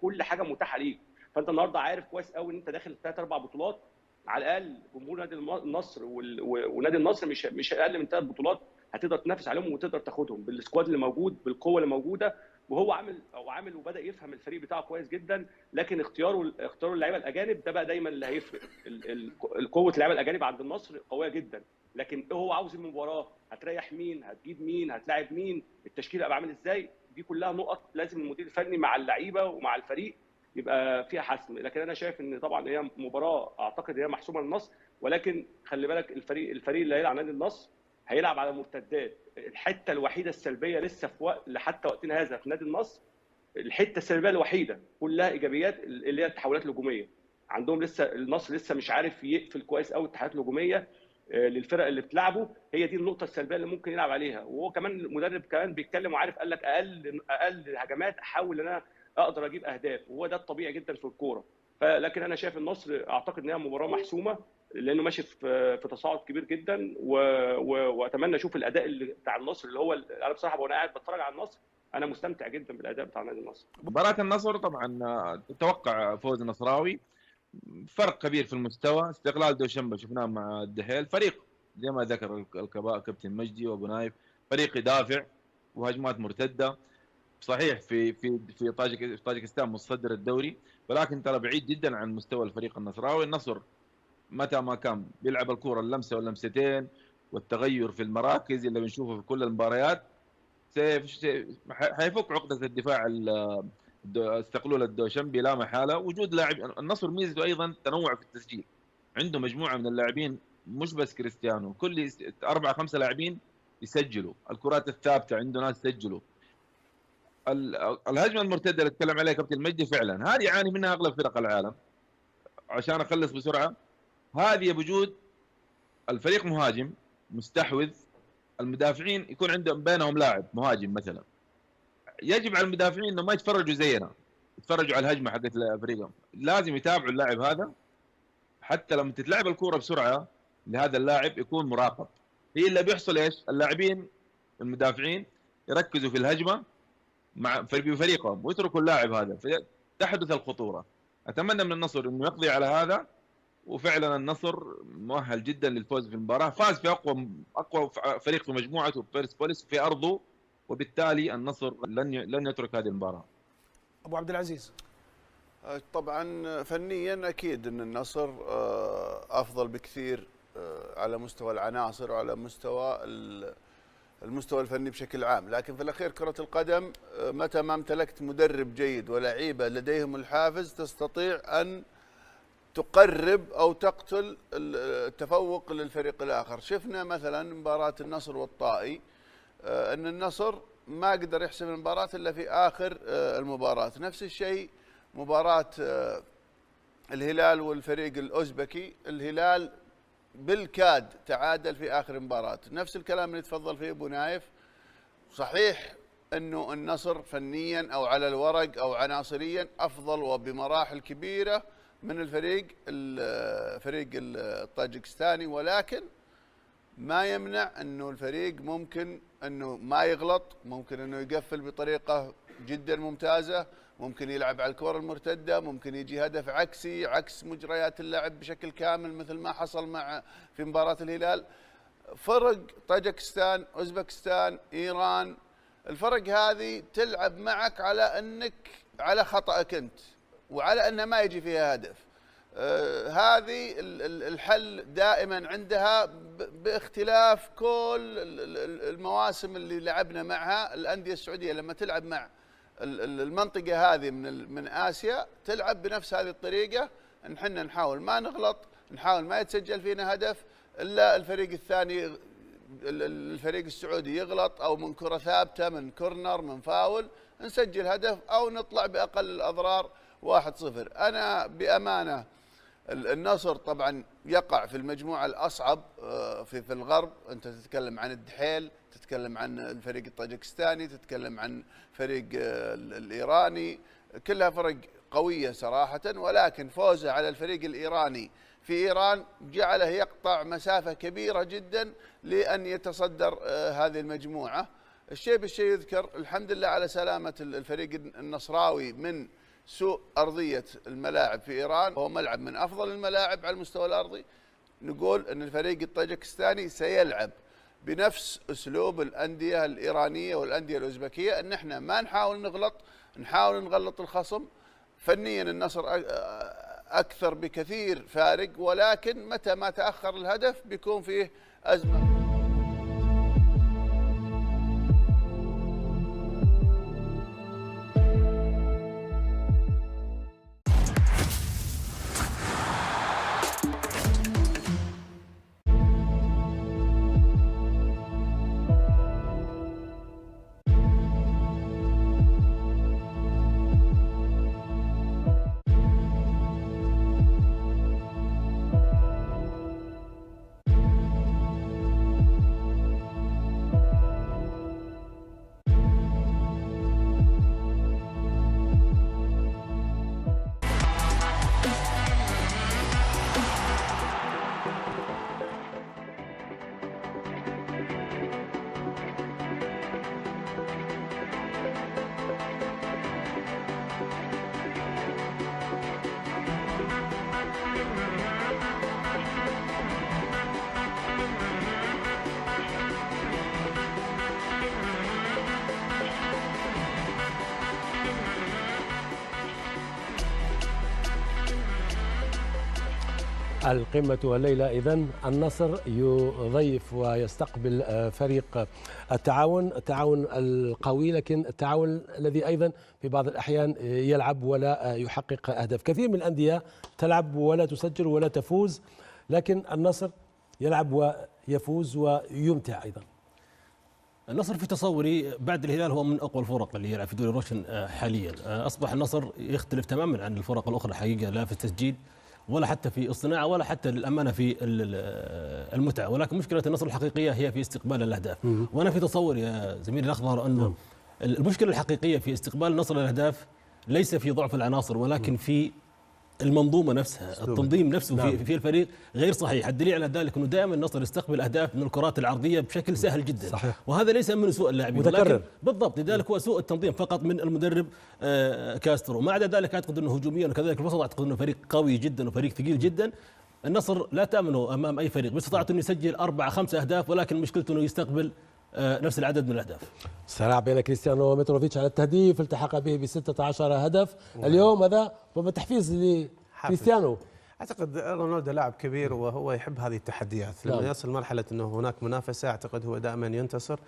كل حاجه متاحه ليك. فانت النهارده عارف كويس قوي ان انت داخل 3-4 بطولات على الاقل. جمهور نادي النصر ونادي النصر مش اقل من 3 بطولات هتقدر تنافس عليهم وتقدر تاخدهم بالسكواد اللي موجود، بالقوه اللي موجوده. وهو عامل وبدا يفهم الفريق بتاعه كويس جدا. لكن اختياره اللعيبه الاجانب ده بقى دايما اللي هيفرق. قوه اللعيبه الاجانب عند النصر قويه جدا، لكن هو عاوز المباراه هتريح مين، هتجيب مين، هتلاعب مين، التشكيل هيبقى عامل ازاي. دي كلها نقط لازم المدير الفني مع اللعيبه ومع الفريق يبقى فيها حسم. لكن انا شايف ان طبعا هي مباراه اعتقد هي محسومه للنصر، ولكن خلي بالك الفريق اللي هيلعب نادي النصر هيلعب على مرتدات. الحته الوحيده السلبيه لسه في حتى وقتنا هذا في نادي النصر، الحته السلبيه الوحيده كلها ايجابيات، اللي هي التحولات الهجوميه. عندهم لسه النصر لسه مش عارف يقفل كويس قوي التحولات الهجوميه للفرق اللي بتلعبه. هي دي النقطه السلبيه اللي ممكن يلعب عليها. وهو كمان المدرب كمان بيتكلم وعارف، قال لك اقل هجمات احاول ان انا اقدر اجيب اهداف، وهو ده الطبيعي جدا في الكوره. لكن انا شايف النصر اعتقد ان هي مباراه محسومه، لانه ماشي في تصاعد كبير جدا. واتمنى اشوف الاداء اللي بتاع النصر، اللي هو انا بصراحه وانا قاعد بتفرج على النصر انا مستمتع جدا بالاداء بتاع نادي النصر. مباراه النصر طبعا تتوقع فوز النصراوي، فرق كبير في المستوى. استقلال دوشنبه شفناه مع الدحيل، فريق زي ما ذكر كابتن مجدي وابو نايف، فريق يدافع وهجمات مرتده. صحيح في طاجكستان متصدر الدوري، ولكن ترى بعيد جدا عن مستوى الفريق النصراوي. النصر متى ما كان بيلعب الكوره اللمسه واللمستين والتغير في المراكز اللي بنشوفه في كل المباريات، حيفك عقده الدفاع استقلول الدوشنبي لا محاله. وجود لاعب النصر ميزته ايضا تنوع في التسجيل، عنده مجموعه من اللاعبين، مش بس كريستيانو، كل 4-5 لاعبين يسجلوا الكرات الثابته، عنده ناس يسجلوا. الهجمه المرتده اللي اتكلم عليها كابتن المجدي فعلا هذه يعاني منها اغلب فرق العالم. عشان اخلص بسرعه، هذه بوجود الفريق مهاجم مستحوذ، المدافعين يكون عندهم بينهم لاعب مهاجم مثلا، يجب على المدافعين انهم ما يتفرجوا زينا، يتفرجوا على الهجمه حقت فريقهم، لازم يتابعوا اللاعب هذا حتى لما تتلعب الكوره بسرعه لهذا اللاعب يكون مراقب. هي اللي بيحصل ايش؟ اللاعبين المدافعين يركزوا في الهجمه مع فريقهم ويتركوا اللاعب هذا، فتحدث الخطوره. اتمنى من النصر انه يقضي على هذا وفعلا النصر مؤهل جدا للفوز في المباراه، فاز في اقوى فريق في مجموعته بيرسبوليس في ارضه، وبالتالي النصر لن يترك هذه المباراه. ابو عبد العزيز. طبعا فنيا اكيد ان النصر افضل بكثير على مستوى العناصر وعلى المستوى الفني بشكل عام، لكن في الاخير كرة القدم متى ما امتلكت مدرب جيد ولاعيبه لديهم الحافز تستطيع ان تقرب او تقتل التفوق للفريق الاخر. شفنا مثلا مباراة النصر والطائي ان النصر ما قدر يحسم المباراة الا في اخر المباراة. نفس الشيء مباراة الهلال والفريق الأوزبكي، الهلال بالكاد تعادل في آخر المباراة. نفس الكلام اللي تفضل فيه أبو نايف، صحيح أنه النصر فنيا أو على الورق أو عناصريا أفضل وبمراحل كبيرة من الفريق الطاجكستاني، ولكن ما يمنع أنه الفريق ممكن أنه ما يغلط، ممكن أنه يقفل بطريقة جدا ممتازة، ممكن يلعب على الكرة المرتدة، ممكن يجي هدف عكسي عكس مجريات اللعب بشكل كامل مثل ما حصل في مباراة الهلال. فرق طاجكستان، أوزبكستان، إيران، الفرق هذه تلعب معك على أنك على خطأك أنت وعلى أنه ما يجي فيها هدف. هذه الحل دائما عندها باختلاف كل المواسم اللي لعبنا معها. الأندية السعودية لما تلعب مع المنطقة هذه من آسيا تلعب بنفس هذه الطريقة، نحن نحاول ما نغلط، نحاول ما يتسجل فينا هدف إلا الفريق الثاني الفريق السعودي يغلط أو من كرة ثابتة من كورنر من فاول نسجل هدف أو نطلع بأقل الأضرار 1-0. أنا بأمانة النصر طبعا يقع في المجموعة الأصعب في الغرب. أنت تتكلم عن الدحيل، تتكلم عن الفريق الطاجكستاني، تتكلم عن فريق الإيراني، كلها فرق قوية صراحة، ولكن فوزه على الفريق الإيراني في إيران جعله يقطع مسافة كبيرة جدا لأن يتصدر هذه المجموعة. الشيء بالشيء يذكر، الحمد لله على سلامة الفريق النصراوي من سوء أرضية الملاعب في إيران، هو ملعب من أفضل الملاعب على المستوى الأرضي. نقول أن الفريق الطاجكستاني سيلعب بنفس أسلوب الأندية الإيرانية والأندية الأوزبكية، أن احنا ما نحاول نغلط، نحاول نغلط الخصم. فنيا النصر أكثر بكثير فارق، ولكن متى ما تأخر الهدف بيكون فيه أزمة. القمة الليلة إذن النصر يضيف ويستقبل فريق التعاون القوي، لكن التعاون الذي أيضا في بعض الأحيان يلعب ولا يحقق أهداف. كثير من الأندية تلعب ولا تسجل ولا تفوز، لكن النصر يلعب ويفوز ويمتع أيضا. النصر في تصوري بعد الهلال هو من اقوى الفرق اللي يلعب في دوري الروشن حاليا. اصبح النصر يختلف تماما عن الفرق الاخرى حقيقه، لا في التسجيل ولا حتى في الصناعه ولا حتى للامانه في المتعه، ولكن مشكله النصر الحقيقيه هي في استقبال الاهداف. وانا في تصوري يا زميلي الاخضر انه المشكله الحقيقيه في استقبال النصر للاهداف ليس في ضعف العناصر، ولكن في المنظومه نفسها، التنظيم نفسه في الفريق غير صحيح. الدليل على ذلك انه دائما النصر يستقبل اهداف من الكرات العرضيه بشكل سهل جدا، صحيح. وهذا ليس من سوء اللاعبين متكرر بالضبط، لذلك هو سوء التنظيم فقط من المدرب كاسترو. ما عدا ذلك اعتقد انه هجوميا وكذلك الوسط اعتقد انه فريق قوي جدا وفريق ثقيل جدا. النصر لا تامنه امام اي فريق، باستطاعته انه يسجل 4 5 اهداف، ولكن مشكلته انه يستقبل نفس العدد من الاهداف. صراع بين كريستيانو ومتروفيتش على التهديف، التحق به ب 16 هدف اليوم، هذا ربما تحفيز لكريستيانو. اعتقد رونالدو لاعب كبير وهو يحب هذه التحديات، لما يصل مرحله انه هناك منافسه اعتقد هو دائما ينتصر.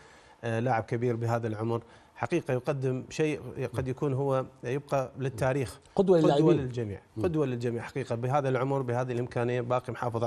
لاعب كبير بهذا العمر حقيقه يقدم شيء قد يكون هو يبقى للتاريخ قدوه للجميع، قدوه للجميع حقيقه بهذا العمر بهذه الامكانيه، باقي محافظ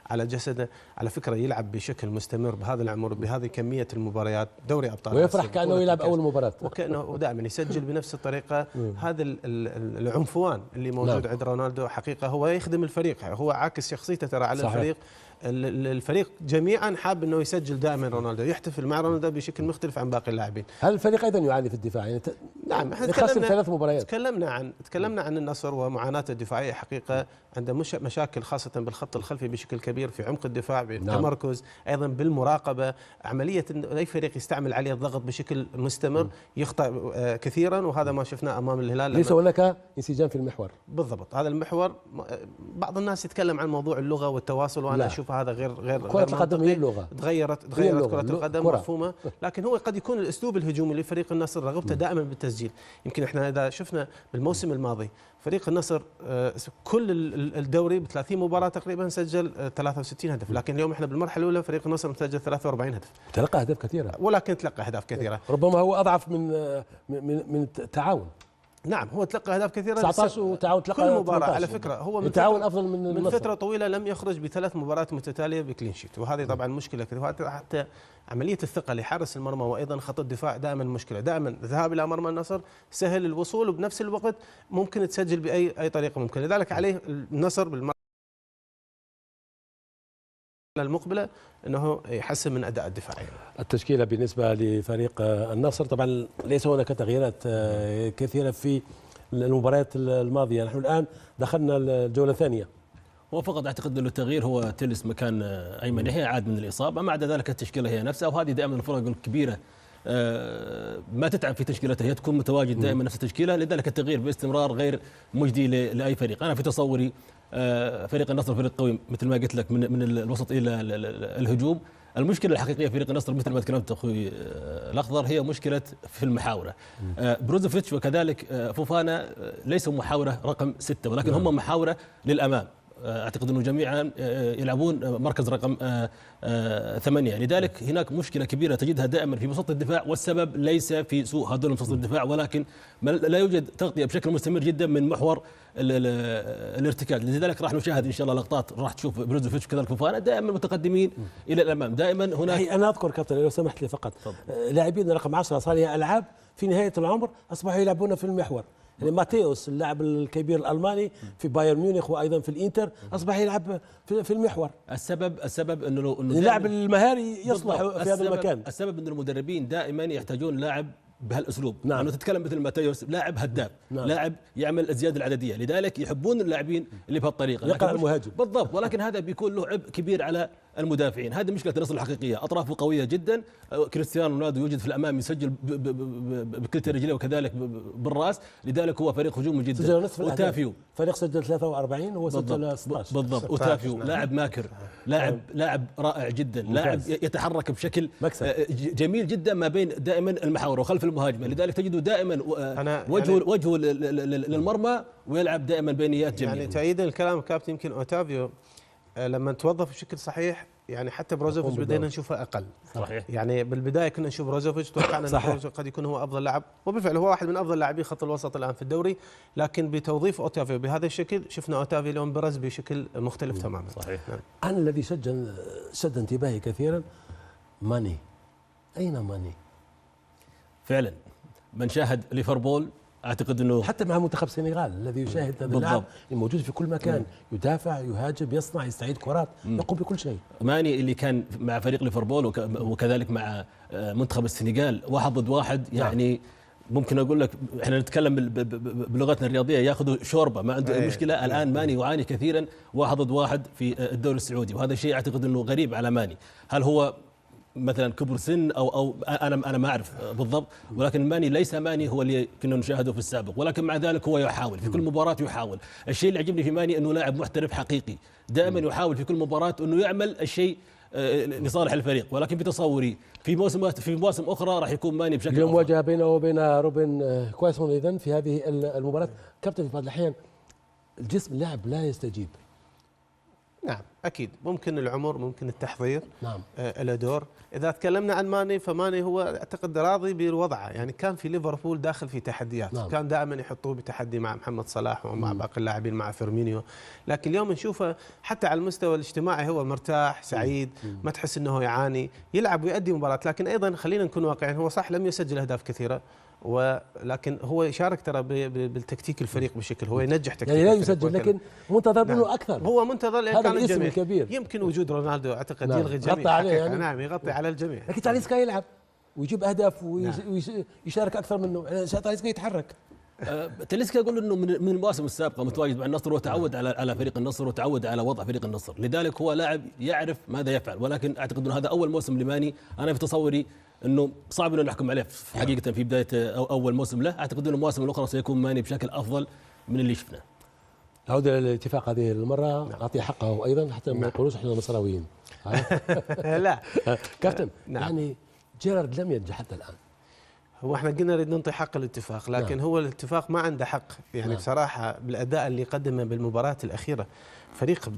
على جسده، على فكره يلعب بشكل مستمر بهذا العمر بهذه كميه المباريات، دوري ابطال ويفرح كانه يلعب اول مباراه، وكانه دائما يسجل بنفس الطريقه. هذا العنفوان اللي موجود عند رونالدو حقيقه هو يخدم الفريق، هو عاكس شخصيته ترى على الفريق. الفريق جميعا حاب انه يسجل دائما رونالدو، يحتفل مع رونالدو بشكل مختلف عن باقي اللاعبين. هل الفريق ايضا يعاني في الدفاع؟ يعني نعم، احنا خسر 3 مباريات. تكلمنا عن النصر ومعاناته الدفاعيه، حقيقه عنده مشاكل خاصه بالخط الخلفي بشكل كبير، في عمق الدفاع، بالتمركز، ايضا بالمراقبه، عمليه اي فريق يستعمل عليه الضغط بشكل مستمر يخطئ كثيرا، وهذا ما شفناه امام الهلال. ليس هناك انسجام في المحور. بالضبط، هذا المحور بعض الناس يتكلم عن موضوع اللغه والتواصل، وانا اشوف هذا غير كرة القدم هي اللغة. تغيرت كرة القدم مفهومة، لكن هو قد يكون الاسلوب الهجومي لفريق النصر رغبته دائما بالتسجيل. يمكن احنا اذا شفنا بالموسم الماضي فريق النصر كل الدوري ب 30 مباراة تقريبا سجل 63 هدف، لكن اليوم احنا بالمرحلة الأولى فريق النصر مسجل 43 هدف. تلقى أهداف كثيرة، ولكن تلقى أهداف كثيرة، ربما هو أضعف من التعاون. نعم، هو تلقى اهداف كثيره 19 وتعاون تلقى كل مباراه على فكره. هو التعاون افضل من فتره طويله لم يخرج ب3 مباريات متتاليه بكلين شيت، وهذه طبعا مشكله كثيره. حتى عمليه الثقه لحارس المرمى وايضا خط الدفاع دائما مشكله، دائما الذهاب الى مرمى النصر سهل الوصول، وبنفس الوقت ممكن تسجل باي طريقه ممكن، لذلك عليه النصر بالمرة المقبله انه يحسن من اداء الدفاعي. التشكيله بالنسبه لفريق النصر طبعا ليس هناك تغييرات كثيره في المباريات الماضيه، نحن الان دخلنا الجوله الثانيه. هو فقط اعتقد انه التغيير هو تلس مكان ايمن يحيى عاد من الاصابه، ما عدا ذلك التشكيله هي نفسها، وهذه دائما الفرق الكبيره ما تتعب في تشكيلتها، هي تكون متواجد دائما نفس التشكيله، لذلك التغيير باستمرار غير مجدي لاي فريق. انا في تصوري فريق النصر فريق قوي مثل ما قلت لك من الوسط الى الهجوم. المشكله الحقيقيه في فريق النصر مثل ما تكلمت اخوي الاخضر هي مشكله في المحاوره. بروزوفيتش وكذلك فوفانا ليسوا محاوره رقم 6، ولكن هم محاوره للامام. اعتقد انه جميعا يلعبون مركز رقم 8، لذلك هناك مشكله كبيره تجدها دائما في وسط الدفاع، والسبب ليس في سوء هذول وسط الدفاع، ولكن لا يوجد تغطيه بشكل مستمر جدا من محور الارتكاز. لذلك راح نشاهد ان شاء الله لقطات راح تشوف بروزوفيتش وكذلك فوفانا دائما متقدمين الى الامام، دائما هناك. انا اذكر كابتن لو سمحت لي فقط، لاعبين رقم 10 صانع العاب في نهايه العمر اصبحوا يلعبون في المحور. يعني ماتيوس اللاعب الكبير الالماني في بايرن ميونخ وايضا في الانتر اصبح يلعب في المحور. السبب انه اللاعب المهاري يصلح في هذا المكان. السبب ان المدربين دائما يحتاجون لاعب بهالاسلوب، نعم. انه تتكلم مثل ماتيوس لاعب هداف، نعم. لاعب يعمل الزياده العدديه، لذلك يحبون اللاعبين اللي بهالطريقه يقرا المهاجم بالضبط، ولكن هذا بيكون له عبء كبير على المدافعين. هذه مشكله النصر الحقيقيه، اطرافه قويه جدا، كريستيانو رونالدو يوجد في الامام يسجل بكلتا رجليه وكذلك بالراس، لذلك هو فريق هجومي جدا. وتافيو فريق سجل 43 وهو سجل 16 بالضبط. وتافيو لاعب ماكر، لاعب رائع جدا، لاعب يتحرك بشكل جميل جدا ما بين دائما المحاور وخلف المهاجم، لذلك تجده دائما وجهه للمرمى ويلعب دائما بينيات جميله. يعني تأييدا الكلام كابتن، يمكن اوتافيو لما توظف بشكل صحيح، يعني حتى بروزوفيتش بدينا نشوفه اقل. صحيح. يعني بالبدايه كنا نشوف بروزوفيتش، توقعنا ان بروزوفيتش قد يكون هو افضل لاعب، وبالفعل هو واحد من افضل لاعبي خط الوسط الان في الدوري، لكن بتوظيف اوتافيو بهذا الشكل شفنا اوتافيو اليوم برز بشكل مختلف تماما. صحيح. نعم. انا الذي شد انتباهي كثيرا ماني. اين ماني؟ فعلا من شاهد ليفربول اعتقد انه حتى مع منتخب السنغال الذي يشاهد هذا اللاعب الموجود في كل مكان، يدافع، يهاجم، يصنع، يستعيد كرات، يقوم بكل شيء. ماني اللي كان مع فريق ليفربول وكذلك مع منتخب السنغال 1 ضد 1، يعني ممكن اقول لك احنا نتكلم بلغتنا الرياضيه ياخذوا شوربه ما عنده مشكله. الان ماني يعاني كثيرا 1 ضد 1 في الدوري السعودي، وهذا الشيء اعتقد انه غريب على ماني. هل هو مثلا كبر سن او انا ما اعرف بالضبط، ولكن ماني ليس ماني هو اللي كنا نشاهده في السابق، ولكن مع ذلك هو يحاول في كل مباراه يحاول. الشيء اللي يعجبني في ماني انه لاعب محترف حقيقي، دائما يحاول في كل مباراه انه يعمل الشيء لصالح الفريق، ولكن بتصوري في مواسم اخرى راح يكون ماني بشكل اليوم مواجهه بينه وبين روبن كويسون اذا في هذه المباراه. كابتن في بعض الاحيان الجسم اللاعب لا يستجيب. نعم اكيد، ممكن العمر، ممكن التحضير، نعم له دور. اذا تكلمنا عن ماني، فماني هو اعتقد راضي بوضعه، يعني كان في ليفربول داخل في تحديات، نعم. كان دائما يحطوه بتحدي مع محمد صلاح ومع باقي اللاعبين، مع فيرمينيو، لكن اليوم نشوفه حتى على المستوى الاجتماعي هو مرتاح سعيد، ما تحس انه يعاني، يلعب ويؤدي مباراة. لكن ايضا خلينا نكون واقعيين، هو صح لم يسجل اهداف كثيره، ولكن هو يشارك ترى بالتكتيك الفريق بشكل، هو ينجح تكتيك يعني لا يسجل، لكن منتظر منه اكثر. هو منتظر لان كان الاسم الجميع الكبير. يمكن وجود رونالدو اعتقد نعم. يلغي الجميع، يغطي عليه يعني. نعم يغطي على الجميع. لكن تاليسكا يلعب ويجيب اهداف ويشارك اكثر منه، تاليسكا يتحرك. تاليسكا يقول انه من المواسم السابقه متواجد مع النصر وتعود على فريق النصر وتعود على وضع فريق النصر، لذلك هو لاعب يعرف ماذا يفعل، ولكن اعتقد انه هذا اول موسم لماني. انا في تصوري انه صعب انه نحكم عليه حقيقه في بدايه اول موسم له، اعتقد انه المواسم الاخرى سيكون ماني بشكل افضل من اللي شفناه. نعود الى الاتفاق هذه المره، نعطيه حقه ايضا حتى ما يقولوش احنا مصراويين. لا كابتن، يعني جيرارد لم ينجح حتى الان. هو احنا قلنا نريد نعطي حق الاتفاق، لكن هو الاتفاق ما عنده حق، يعني بصراحه بالاداء اللي قدمه بالمباريات الاخيره، فريق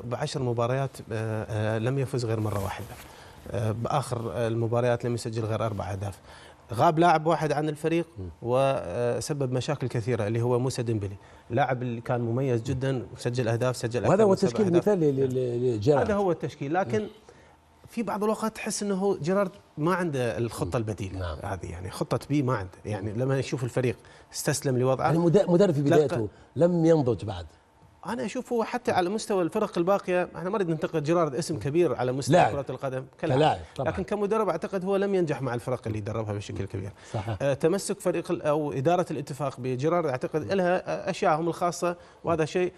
بعشر مباريات لم يفز غير مره واحده، باخر المباريات لم يسجل غير 4 أهداف، غاب لاعب واحد عن الفريق وسبب مشاكل كثيره اللي هو موسى ديمبلي، لاعب اللي كان مميز جدا، سجل اهداف، سجل وهذا هو التشكيل المثالي لجيرارد. هذا هو التشكيل، لكن في بعض الأوقات تحس انه جيرارد ما عنده الخطه البديله. نعم. هذه يعني خطه بي ما عنده، يعني لما يشوف الفريق استسلم لوضعه، يعني مدرب في بدايته لم ينضج بعد. انا اشوف هو حتى على مستوى الفرق الباقيه، احنا ما نريد ننتقد جيرارد اسم كبير على مستوى كره القدم كلاعب، لكن كمدرب اعتقد هو لم ينجح مع الفرق اللي دربها بشكل كبير. صحيح. تمسك فريق او اداره الاتفاق بجيرارد اعتقد لها اشياءهم الخاصه، وهذا شيء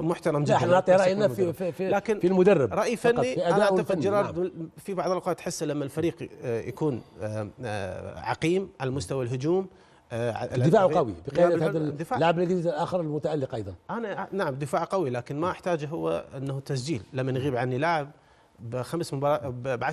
محترم جدا. احنا نعطي راينا في المدرب، راي فني. انا اعتقد جيرارد في بعض الاوقات تحسه لما الفريق يكون عقيم على المستوى الهجوم، الدفاع قوي بقيادة هذا اللاعب الانجليزي الاخر المتالق ايضا. انا نعم دفاع قوي، لكن ما احتاجه هو انه تسجيل. لما يغيب عني لاعب ب10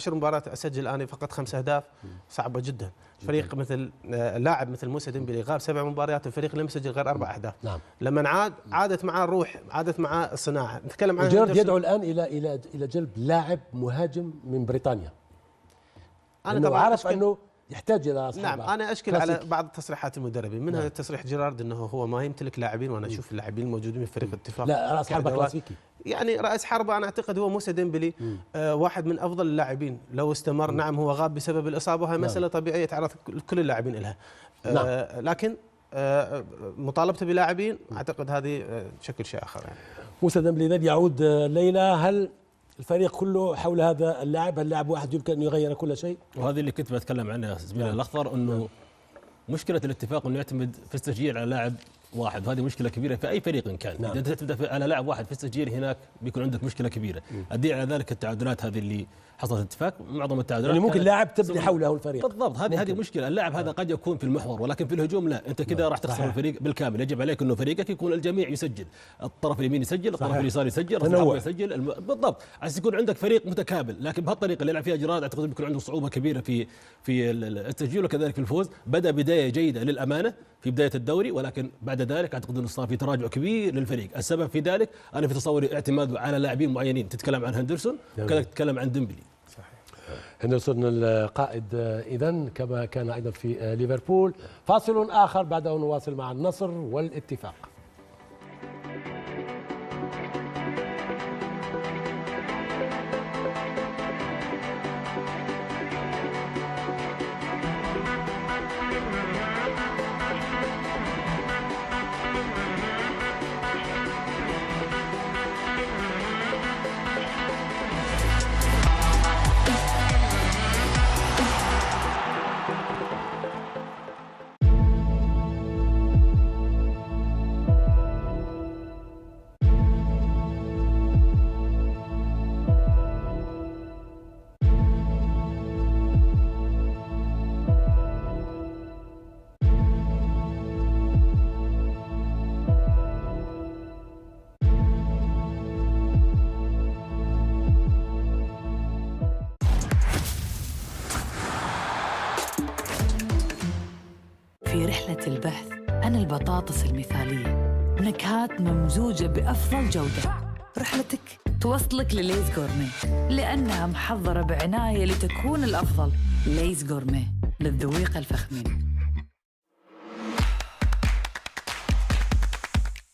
مباريات اسجل انا فقط 5 أهداف، صعبه جدا. فريق مثل لاعب مثل موسى ديمبلي غاب 7 مباريات، الفريق لم يسجل غير 4 أهداف. نعم. لما عادت معاه الروح، عادت معاه الصناعه. نتكلم عن جيرارد يدعو الان الى جلب لاعب مهاجم من بريطانيا. انا طبعا عارف انه يحتاج الى اصحاب. نعم، انا اشكل على بعض تصريحات المدربين، منها نعم. تصريح جيرارد انه هو ما يمتلك لاعبين، وانا اشوف اللاعبين الموجودين في فريق الاتفاق لا راس حربه كلاسيكي، يعني راس حربه انا اعتقد هو موسى ديمبلي، واحد من افضل اللاعبين لو استمر. نعم هو غاب بسبب الاصابه، وهي مساله طبيعيه يتعرض كل اللاعبين لها. لكن مطالبته بلاعبين اعتقد هذه شكل شيء اخر. يعني موسى ديمبلي اذا يعود الليله، هل الفريق كله حول هذا اللاعب؟ اللاعب واحد يمكن ان يغير كل شيء؟ وهذه اللي كنت بتكلم عنها زميلي الاخضر، انه مشكله الاتفاق انه يعتمد في التسجيل على لاعب واحد، وهذه مشكله كبيره في اي فريق إن كان. نعم. اذا تعتمد على لاعب واحد في التسجيل هناك بيكون عندك مشكله كبيره. ادي على ذلك التعادلات هذه اللي حصلت اتفاق، معظم التعادلات يعني ممكن لاعب تبني حوله الفريق. بالضبط، هذه مشكله. اللاعب هذا قد يكون في المحور، ولكن في الهجوم لا، انت كذا راح تخسر الفريق بالكامل. يجب عليك انه فريقك يكون الجميع يسجل، الطرف اليمين يسجل، الطرف اليسار يسجل، الطرف يسجل، بالضبط، عشان يكون عندك فريق متكامل. لكن بهالطريقه اللي يلعب فيها جيرارد اعتقد بيكون عنده صعوبه كبيره في التسجيل وكذلك في الفوز. بدا بدايه جيده للامانه في بدايه الدوري، ولكن بعد ذلك اعتقد انه صار في تراجع كبير للفريق. السبب في ذلك انا في تصوري اعتماده على لاعبين معينين، تتكلم عن هندرسون وكذلك تتكلم عن ديمبلي. هندرسون القائد إذن كما كان أيضا في ليفربول. فاصل آخر بعده نواصل مع النصر والاتفاق. رحلة البحث عن البطاطس المثالية، نكهات ممزوجة بأفضل جودة. رحلتك توصلك لليز غورميه لأنها محضرة بعناية لتكون الأفضل. ليز غورميه للذويق الفخمين.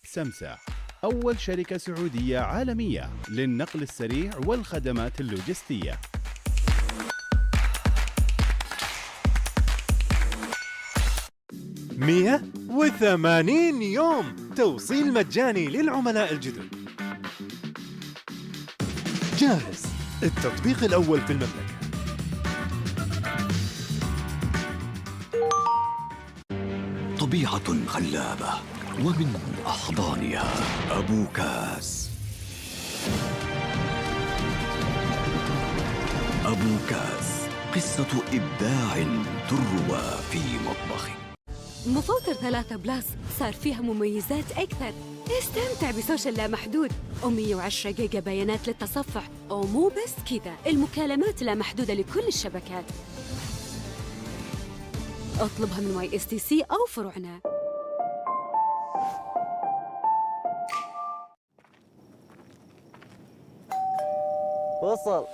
سمسة أول شركة سعودية عالمية للنقل السريع والخدمات اللوجستية. مية 180 يوم توصيل مجاني للعملاء الجدد. جاهز، التطبيق الأول في المملكة. طبيعة خلابة ومن أحضانها أبوكاس. أبوكاس، قصة إبداع تروى في مطبخك. مفوتر 3 بلس صار فيها مميزات أكثر. استمتع بسوشيال لا محدود و110 جيجا بيانات للتصفح، ومو بس كذا، المكالمات لا محدودة لكل الشبكات. اطلبها من YSTC أو فروعنا. وصل.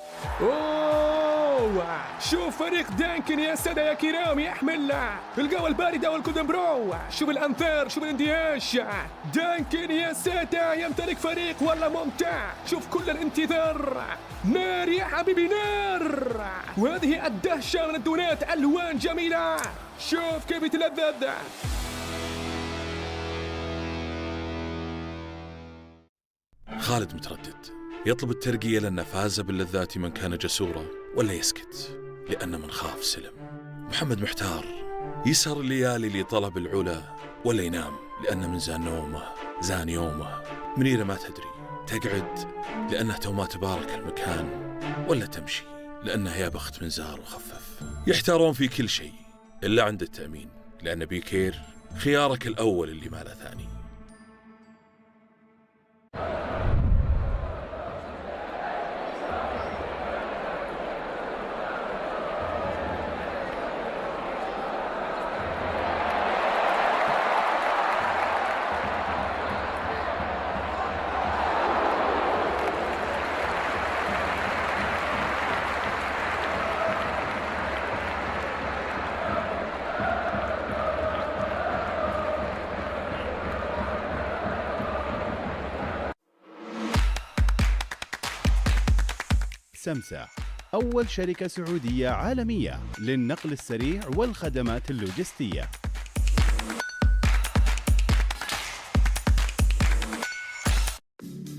اوه شوف فريق دانكن يا سادة يا كرام، يحمل القهوة الباردة والكودن برو. شوف الأنثار، شوف الاندهاش. دانكن يا سادة يمتلك فريق والله ممتع. شوف كل الانتظار، نار يا حبيبي نار. وهذه الدهشة من الدونات، ألوان جميلة. شوف كيف يتلذذ. خالد متردد، يطلب الترقية لأنه فاز باللذات من كان جسورا، ولا يسكت لأن من خاف سلم. محمد محتار، يسهر الليالي لطلب العلا، ولا ينام لأن من زان نومه زان يومه. منيرة ما تدري، تقعد لأنه توما تبارك المكان، ولا تمشي لأنه يا بخت من زار وخفف. يحتارون في كل شيء إلا عند التأمين، لأن بيكير خيارك الأول اللي ما له ثاني. سمسة أول شركة سعودية عالمية للنقل السريع والخدمات اللوجستية.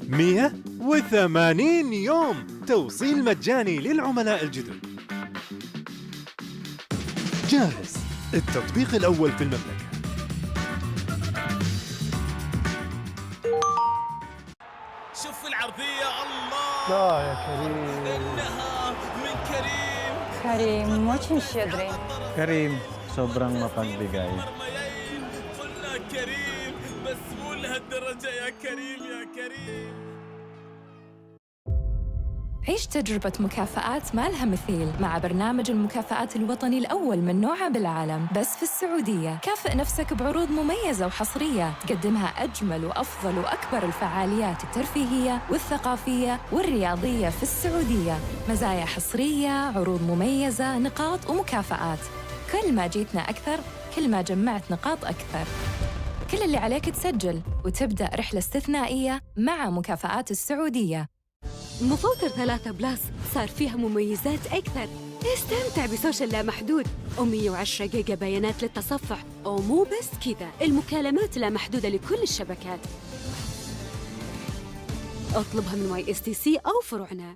مية 180 يوم توصيل مجاني للعملاء الجدد. جاهز، التطبيق الأول في المملكة. شوف العرضية، الله لا يا كريم، إنها من كريم. كريم очень щедрый. كريم sobrang mapagbigay. قلنا كريم بس مو لهالدرجة يا كريم يا كريم. عيش تجربة مكافآت ما لها مثيل مع برنامج المكافآت الوطني الأول من نوعه بالعالم بس في السعودية. كافئ نفسك بعروض مميزة وحصرية تقدمها أجمل وأفضل وأكبر الفعاليات الترفيهية والثقافية والرياضية في السعودية. مزايا حصرية، عروض مميزة، نقاط ومكافآت. كل ما جيتنا أكثر كل ما جمعت نقاط أكثر. كل اللي عليك تسجل وتبدأ رحلة استثنائية مع مكافآت السعودية. مفوتر 3 بلس صار فيها مميزات أكثر. استمتع بسوشيال لا محدود و110 جيجا بيانات للتصفح، ومو بس كذا، المكالمات لا محدودة لكل الشبكات. اطلبها من YSTC أو فروعنا.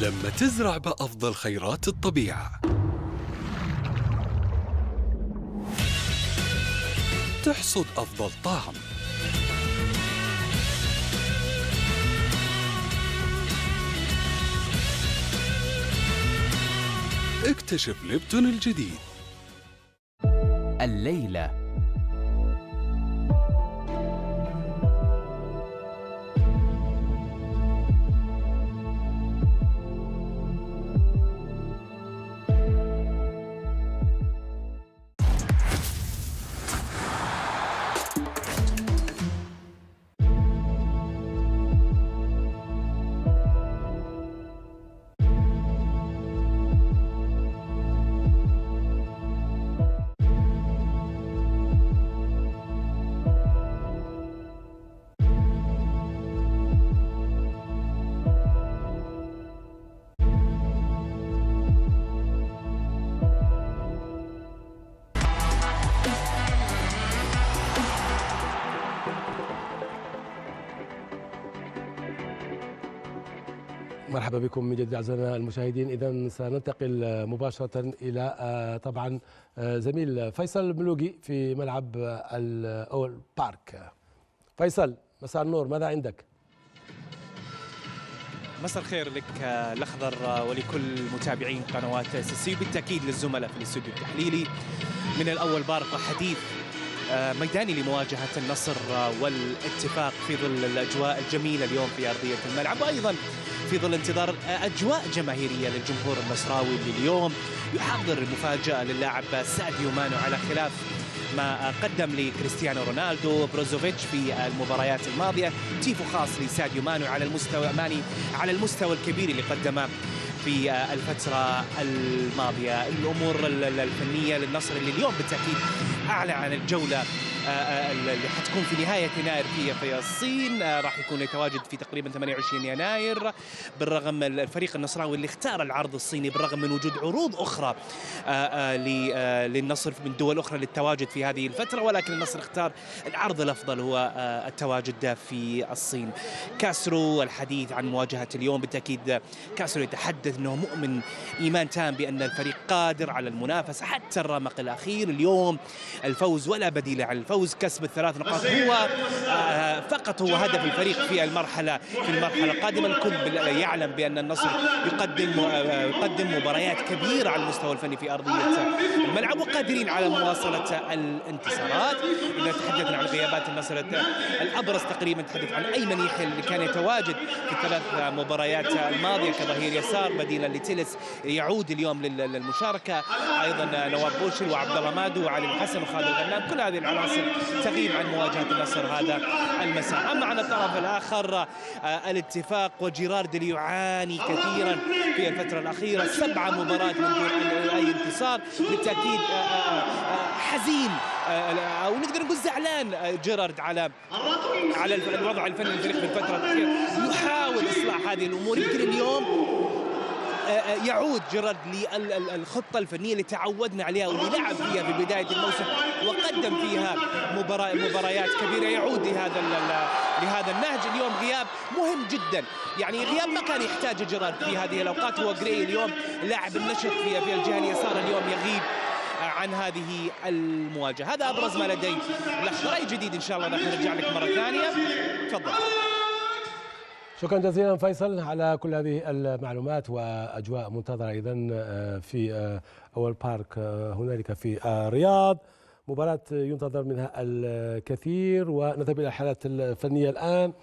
لما تزرع بأفضل خيرات الطبيعة تحصد أفضل طعم. اكتشف ليبتون الجديد. الليلة مرحبا بكم من جديد أعزائنا المشاهدين. إذا سننتقل مباشرة إلى طبعا زميل فيصل الملوقي في ملعب الأول بارك. فيصل، مساء النور، ماذا عندك؟ مساء الخير لك الأخضر ولكل متابعين قنوات SSC، بالتأكيد للزملاء في الاستوديو التحليلي من الأول بارك حديث ميداني لمواجهة النصر والاتفاق في ظل الأجواء الجميلة اليوم في أرضية الملعب، وأيضا في ظل انتظار أجواء جماهيرية للجمهور النصراوي اللي اليوم يحضر مفاجأة للاعب ساديو مانو على خلاف ما قدم لكريستيانو رونالدو بروزوفيتش في المباريات الماضية. تيفو خاص لساديو مانو على المستوى الكبير اللي قدمه في الفترة الماضية. الأمور الفنية للنصر اللي اليوم بالتأكيد أعلى عن الجولة اللي حتكون في نهاية يناير في الصين، راح يكون يتواجد في تقريبا 28 يناير. بالرغم الفريق النصراوي اللي اختار العرض الصيني بالرغم من وجود عروض أخرى للنصر من دول أخرى للتواجد في هذه الفترة، ولكن النصر اختار العرض الأفضل هو التواجد في الصين. كاسرو الحديث عن مواجهة اليوم، بالتأكيد كاسرو يتحدث أنه مؤمن إيمان تام بأن الفريق قادر على المنافسة حتى الرمق الأخير. اليوم الفوز ولا بديل عن الفوز، كسب الثلاث نقاط هو فقط هو هدف الفريق في المرحلة القادمة. الكل يعلم بأن النصر يقدم مباريات كبيرة على المستوى الفني في أرضية الملعب، وقادرين على مواصلة الانتصارات. إذا تحدثنا عن غيابات النصر الأبرز تقريبا تحدث عن أيمن يحيى اللي كان يتواجد في الثلاث مباريات الماضية كظهير يسار بديلا لتيلس، يعود اليوم للمشاركة. أيضا نواف بوشل وعبد الله مادو وعلي الحسن وخالد الغنام، كل هذه العناصر تغيب عن مواجهة النصر هذا المساء. أما عن الطرف الآخر الاتفاق وجيرارد اللي يعاني كثيرا في الفترة الأخيرة، 7 مباريات من دون أي انتصار. بالتأكيد حزين أو نقدر نقول زعلان جيرارد على الوضع الفني للفريق في الفترة الأخيرة، يحاول إصلاح هذه الأمور. يمكن اليوم يعود جيرارد للخطة الفنية اللي تعودنا عليها واللي لعب فيها في بداية الموسم وقدم فيها مباريات كبيرة، يعود لهذا النهج. اليوم غياب مهم جدا، يعني غياب ما كان يحتاجه جيرارد في هذه الأوقات. هو جراي اليوم لاعب النشط في الجهة اليسار اليوم يغيب عن هذه المواجهة. هذا أبرز ما لدي. الأخضر أي جديد إن شاء الله راح نرجع لك مرة ثانية. تفضل. شكرا جزيلا فيصل على كل هذه المعلومات وأجواء منتظرة إذا في أول بارك هنالك في الرياض، مباراة ينتظر منها الكثير. ونذهب إلى الحالات الفنية الآن.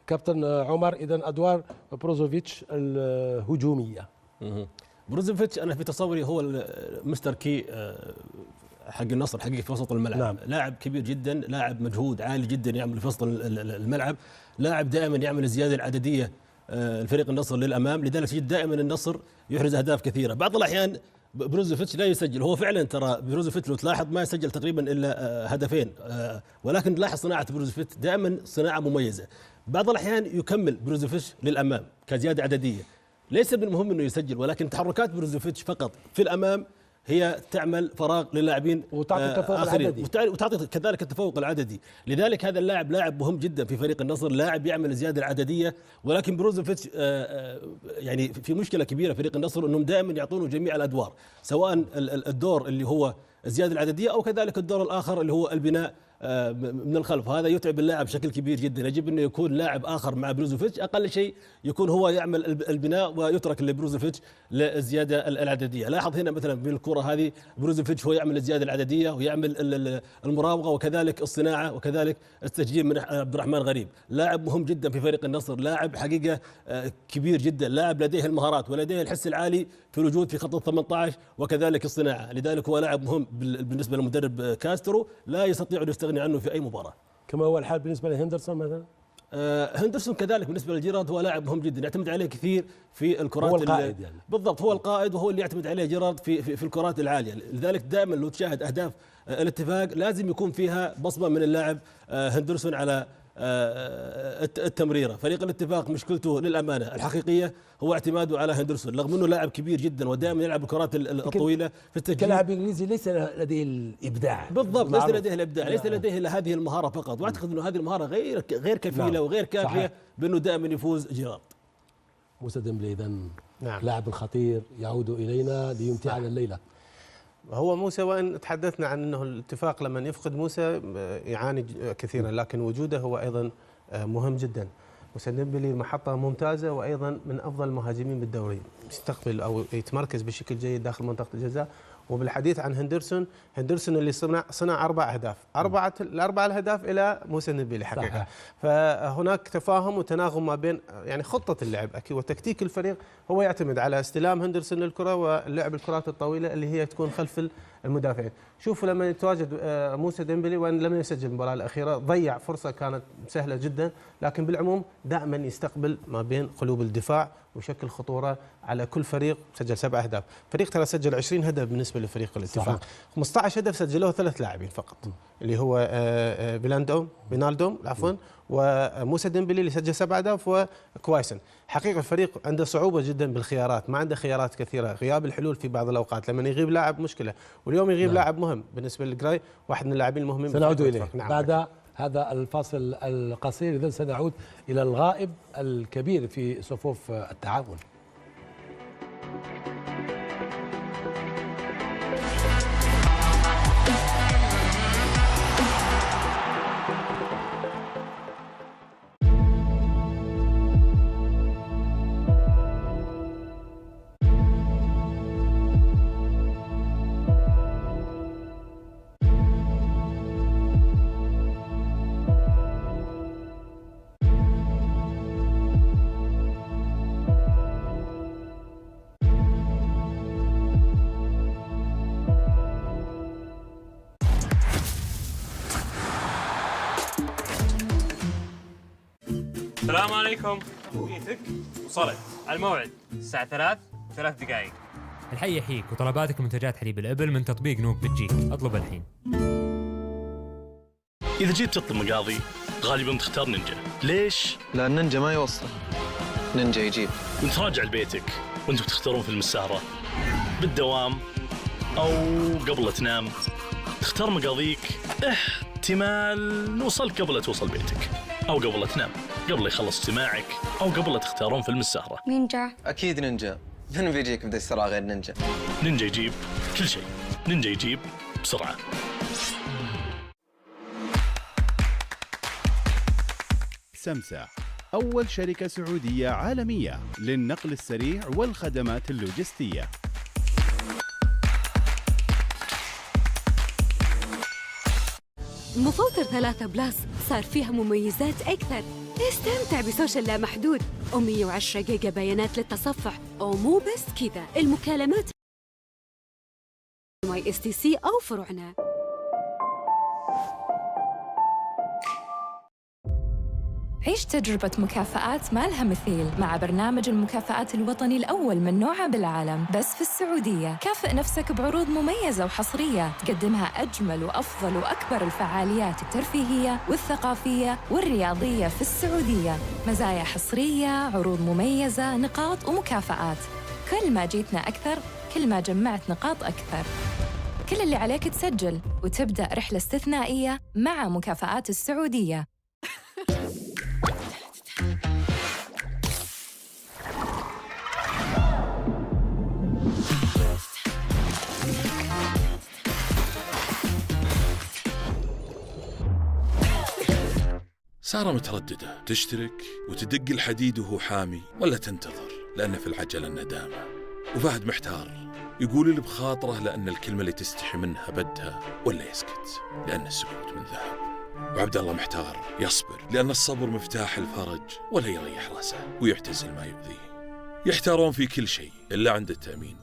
كابتن عمر، إذا أدوار بروزوفيتش الهجومية. بروزوفيتش أنا في تصوري هو المستر كي حق النصر حقيقي في وسط الملعب. نعم. لاعب كبير جدا، لاعب مجهود عالي جدا يعمل في وسط الملعب، لاعب دائما يعمل الزياده العدديه الفريق النصر للامام، لذلك تجد دائما النصر يحرز اهداف كثيره. بعض الاحيان بروزوفيتش لا يسجل، هو فعلا ترى بروزوفيتش لو تلاحظ ما يسجل تقريبا الا هدفين، ولكن لاحظ صناعه بروزوفيتش دائما صناعه مميزه. بعض الاحيان يكمل بروزوفيتش للامام كزياده عدديه، ليس من المهم انه يسجل، ولكن تحركات بروزوفيتش فقط في الامام هي تعمل فراغ للاعبين وتعطي التفوق العددي وتعطي كذلك التفوق العددي. لذلك هذا اللاعب لاعب مهم جدا في فريق النصر، لاعب يعمل الزياده العدديه. ولكن بروزوفيتش يعني في مشكله كبيره فريق النصر انهم دائما يعطونه جميع الادوار، سواء الدور اللي هو الزياده العدديه او كذلك الدور الاخر اللي هو البناء من الخلف. هذا يتعب اللاعب بشكل كبير جدا. يجب انه يكون لاعب اخر مع بروزوفيتش، اقل شيء يكون هو يعمل البناء ويترك لبروزوفيتش للزياده العدديه. لاحظ هنا مثلا بالكره هذه بروزوفيتش هو يعمل الزياده العدديه ويعمل المراوغه وكذلك الصناعه وكذلك التسجيل من عبد الرحمن غريب. لاعب مهم جدا في فريق النصر، لاعب حقيقه كبير جدا، لاعب لديه المهارات ولديه الحس العالي في الوجود في خط ال 18 وكذلك الصناعه. لذلك هو لاعب مهم بالنسبه للمدرب كاسترو، لا يستطيع ان يستغني عنه في اي مباراه. كما هو الحال بالنسبه لهندرسون مثلا. هندرسون كذلك بالنسبه لجيرارد هو لاعب مهم جدا، يعتمد عليه كثير في الكرات. هو القائد يعني. بالضبط، هو القائد وهو اللي يعتمد عليه جيرارد في الكرات العاليه. لذلك دائما لو تشاهد اهداف الاتفاق لازم يكون فيها بصمه من اللاعب هندرسون على التمريره. فريق الاتفاق مشكلته للامانه الحقيقيه هو اعتماده على هندرسون، رغم انه لاعب كبير جدا ودائما يلعب الكرات الطويله في التسجيل. كلاعب انجليزي ليس لديه الابداع. بالضبط، ليس لديه الابداع، ليس لديه الا هذه المهاره فقط، واعتقد انه هذه المهاره غير كفيله وغير كافيه بانه دائما يفوز جيرارد. موسى ديمبلي إذا نعم. لاعب خطير يعود إلينا ليمتعنا الليلة. هو موسى وإن تحدثنا عن أنه الاتفاق لما يفقد موسى يعاني كثيرا، لكن وجوده هو أيضا مهم جدا. موسى ديمبلي محطة ممتازة وأيضا من أفضل المهاجمين بالدوري، يستقبل أو يتمركز بشكل جيد داخل منطقة الجزاء. وبالحديث عن هندرسون اللي صنع 4 أهداف، الأربعة الأهداف إلى موسى ديمبلي حقيقة. فهناك تفاهم وتناغم ما بين يعني خطة اللعب أكيد وتكتيك الفريق، هو يعتمد على استلام هندرسون للكرة ولعب الكرات الطويلة اللي هي تكون خلف المدافعين. شوفوا لما يتواجد موسى ديمبلي وان لم يسجل المباراة الأخيرة ضيع فرصة كانت سهلة جدا، لكن بالعموم دائما يستقبل ما بين قلوب الدفاع ويشكل خطورة على كل فريق. سجل 7 أهداف، فريق ترى سجل 20 هدف بالنسبة لفريق الاتفاق. 15 هدف سجلوه 3 لاعبين فقط، اللي هو بينالدوم وموسى ديمبلي اللي سجل 7 أهداف وكوايسن. حقيقة الفريق عنده صعوبة جدا بالخيارات، ما عنده خيارات كثيرة، غياب الحلول في بعض الأوقات لما يغيب لاعب مشكلة، واليوم يغيب لاعب مهم بالنسبة للجراي، واحد من اللاعبين المهمين. سنعود إليه بعد هذا الفاصل القصير. إذن سنعود إلى الغائب الكبير في صفوف التعاون. السلام عليكم. تحويتك وصلت على الموعد الساعة 3 دقائق. الحي يحييك وطلباتك منتجات حليب الإبل من تطبيق نوب بتجيك. اطلب الحين. إذا جيت تطلب مقاضي غالبا تختار نينجا. ليش؟ لأن نينجا ما يوصل، نينجا يجيب. وانت راجع لبيتك وانتم تختارون في المسارة بالدوام أو قبل لا تنام، تختار مقاضيك احتمال نوصلك قبل لا توصل بيتك، أو قبل لا تنام، قبل لا يخلص اجتماعك، أو قبل لا تختارون في المسارة. نينجا. أكيد نينجا، من بيجيك بدي السرعة غير نينجا؟ نينجا يجيب كل شيء، نينجا يجيب بسرعة. سمسة أول شركة سعودية عالمية للنقل السريع والخدمات اللوجستية. مفوتر 3 بلس صار فيها مميزات أكثر. استمتع بسوشيال لا محدود، 110 جيجا بيانات للتصفح، ومو بس كذا، المكالمات MySTC أو فروعنا. عيش تجربة مكافآت ما لها مثيل مع برنامج المكافآت الوطني الأول من نوعه بالعالم بس في السعودية. كافئ نفسك بعروض مميزة وحصرية تقدمها أجمل وأفضل وأكبر الفعاليات الترفيهية والثقافية والرياضية في السعودية. مزايا حصرية، عروض مميزة، نقاط ومكافآت. كل ما جيتنا أكثر كل ما جمعت نقاط أكثر. كل اللي عليك تسجل وتبدأ رحلة استثنائية مع مكافآت السعودية. سارة مترددة، تشترك وتدق الحديد وهو حامي ولا تنتظر لأن في العجلة الندامة. وفهد محتار، يقول اللي بخاطره لأن الكلمة اللي تستحي منها بدها ولا يسكت لأن السكوت من ذهب. وعبد الله محتار، يصبر لأن الصبر مفتاح الفرج ولا يريح راسه ويعتزل ما يؤذيه. يحتارون في كل شيء إلا عند التأمين،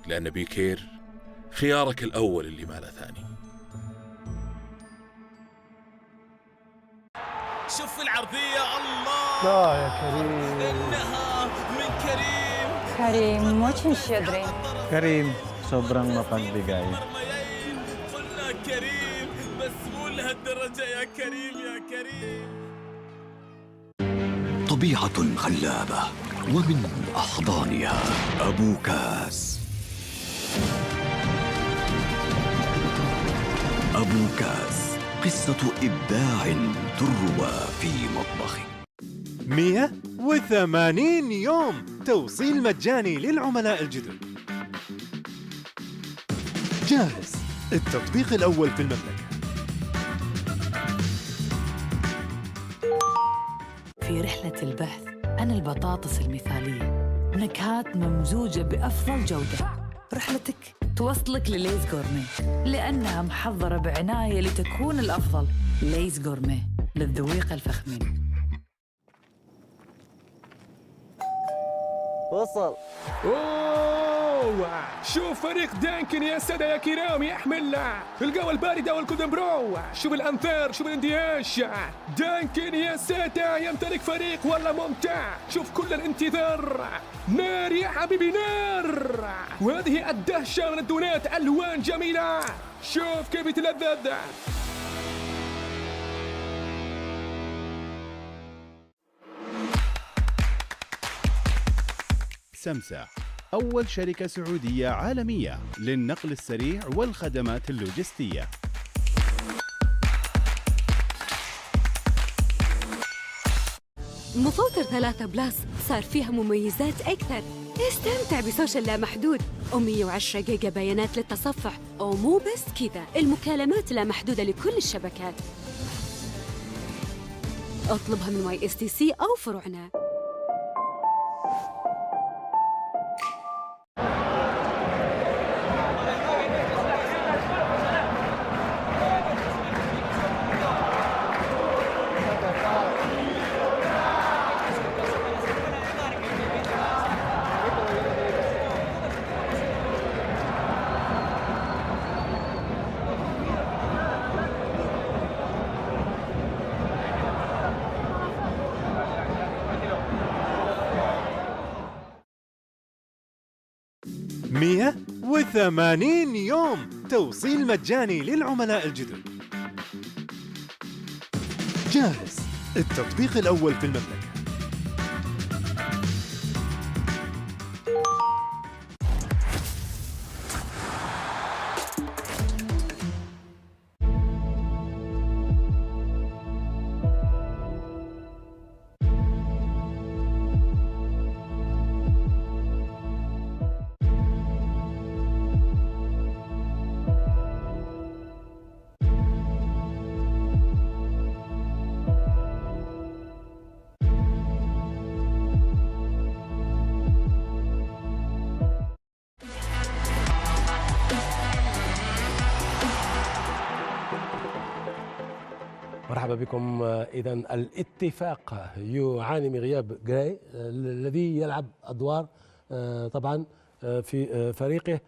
لأن بيكير خيارك الأول اللي ما له ثاني. شوف العرضية، الله لا يا كريم، إنها من كريم. كريم очень щедрый. كريم sobrang mapagbigay. قلنا كريم بس مو لهالدرجة يا كريم يا كريم. طبيعة خلابة ومن أحضانها أبو كاس. أبو كاس، قصة إبداع تروى في مطبخك. 180 يوم توصيل مجاني للعملاء الجدد. جاهز، التطبيق الأول في المملكة. في رحلة البحث عن البطاطس المثالية، نكهات ممزوجة بأفضل جودة، رحلتك توصلك لليز غورميه لأنها محضرة بعناية لتكون الأفضل. ليز غورميه للذويق الفخمين. وصل. اوه شوف فريق دانكن يا سادة يا كرام يحمل القهوة الباردة والكودن برو. شوف الأنثار، شوف الاندياش. دانكن يا سادة يمتلك فريق والله ممتع. شوف كل الانتظار، نار يا حبيبي نار. وهذه الدهشة من الدونات، ألوان جميلة. شوف كيف يتلذذ. سمسة، أول شركة سعودية عالمية للنقل السريع والخدمات اللوجستية. مفوتر 3 بلس صار فيها مميزات أكثر. استمتع بسوشيال لا محدود، 110 جيجا بيانات للتصفح، ومو بس كذا، المكالمات لا محدودة لكل الشبكات. اطلبها من YSTC أو فروعنا. مية 180 يوم توصيل مجاني للعملاء الجدد. جاهز، التطبيق الأول في المملكة. مرحبا بكم. إذا الاتفاق يعاني من غياب جراي الذي يلعب أدوار طبعا في فريقه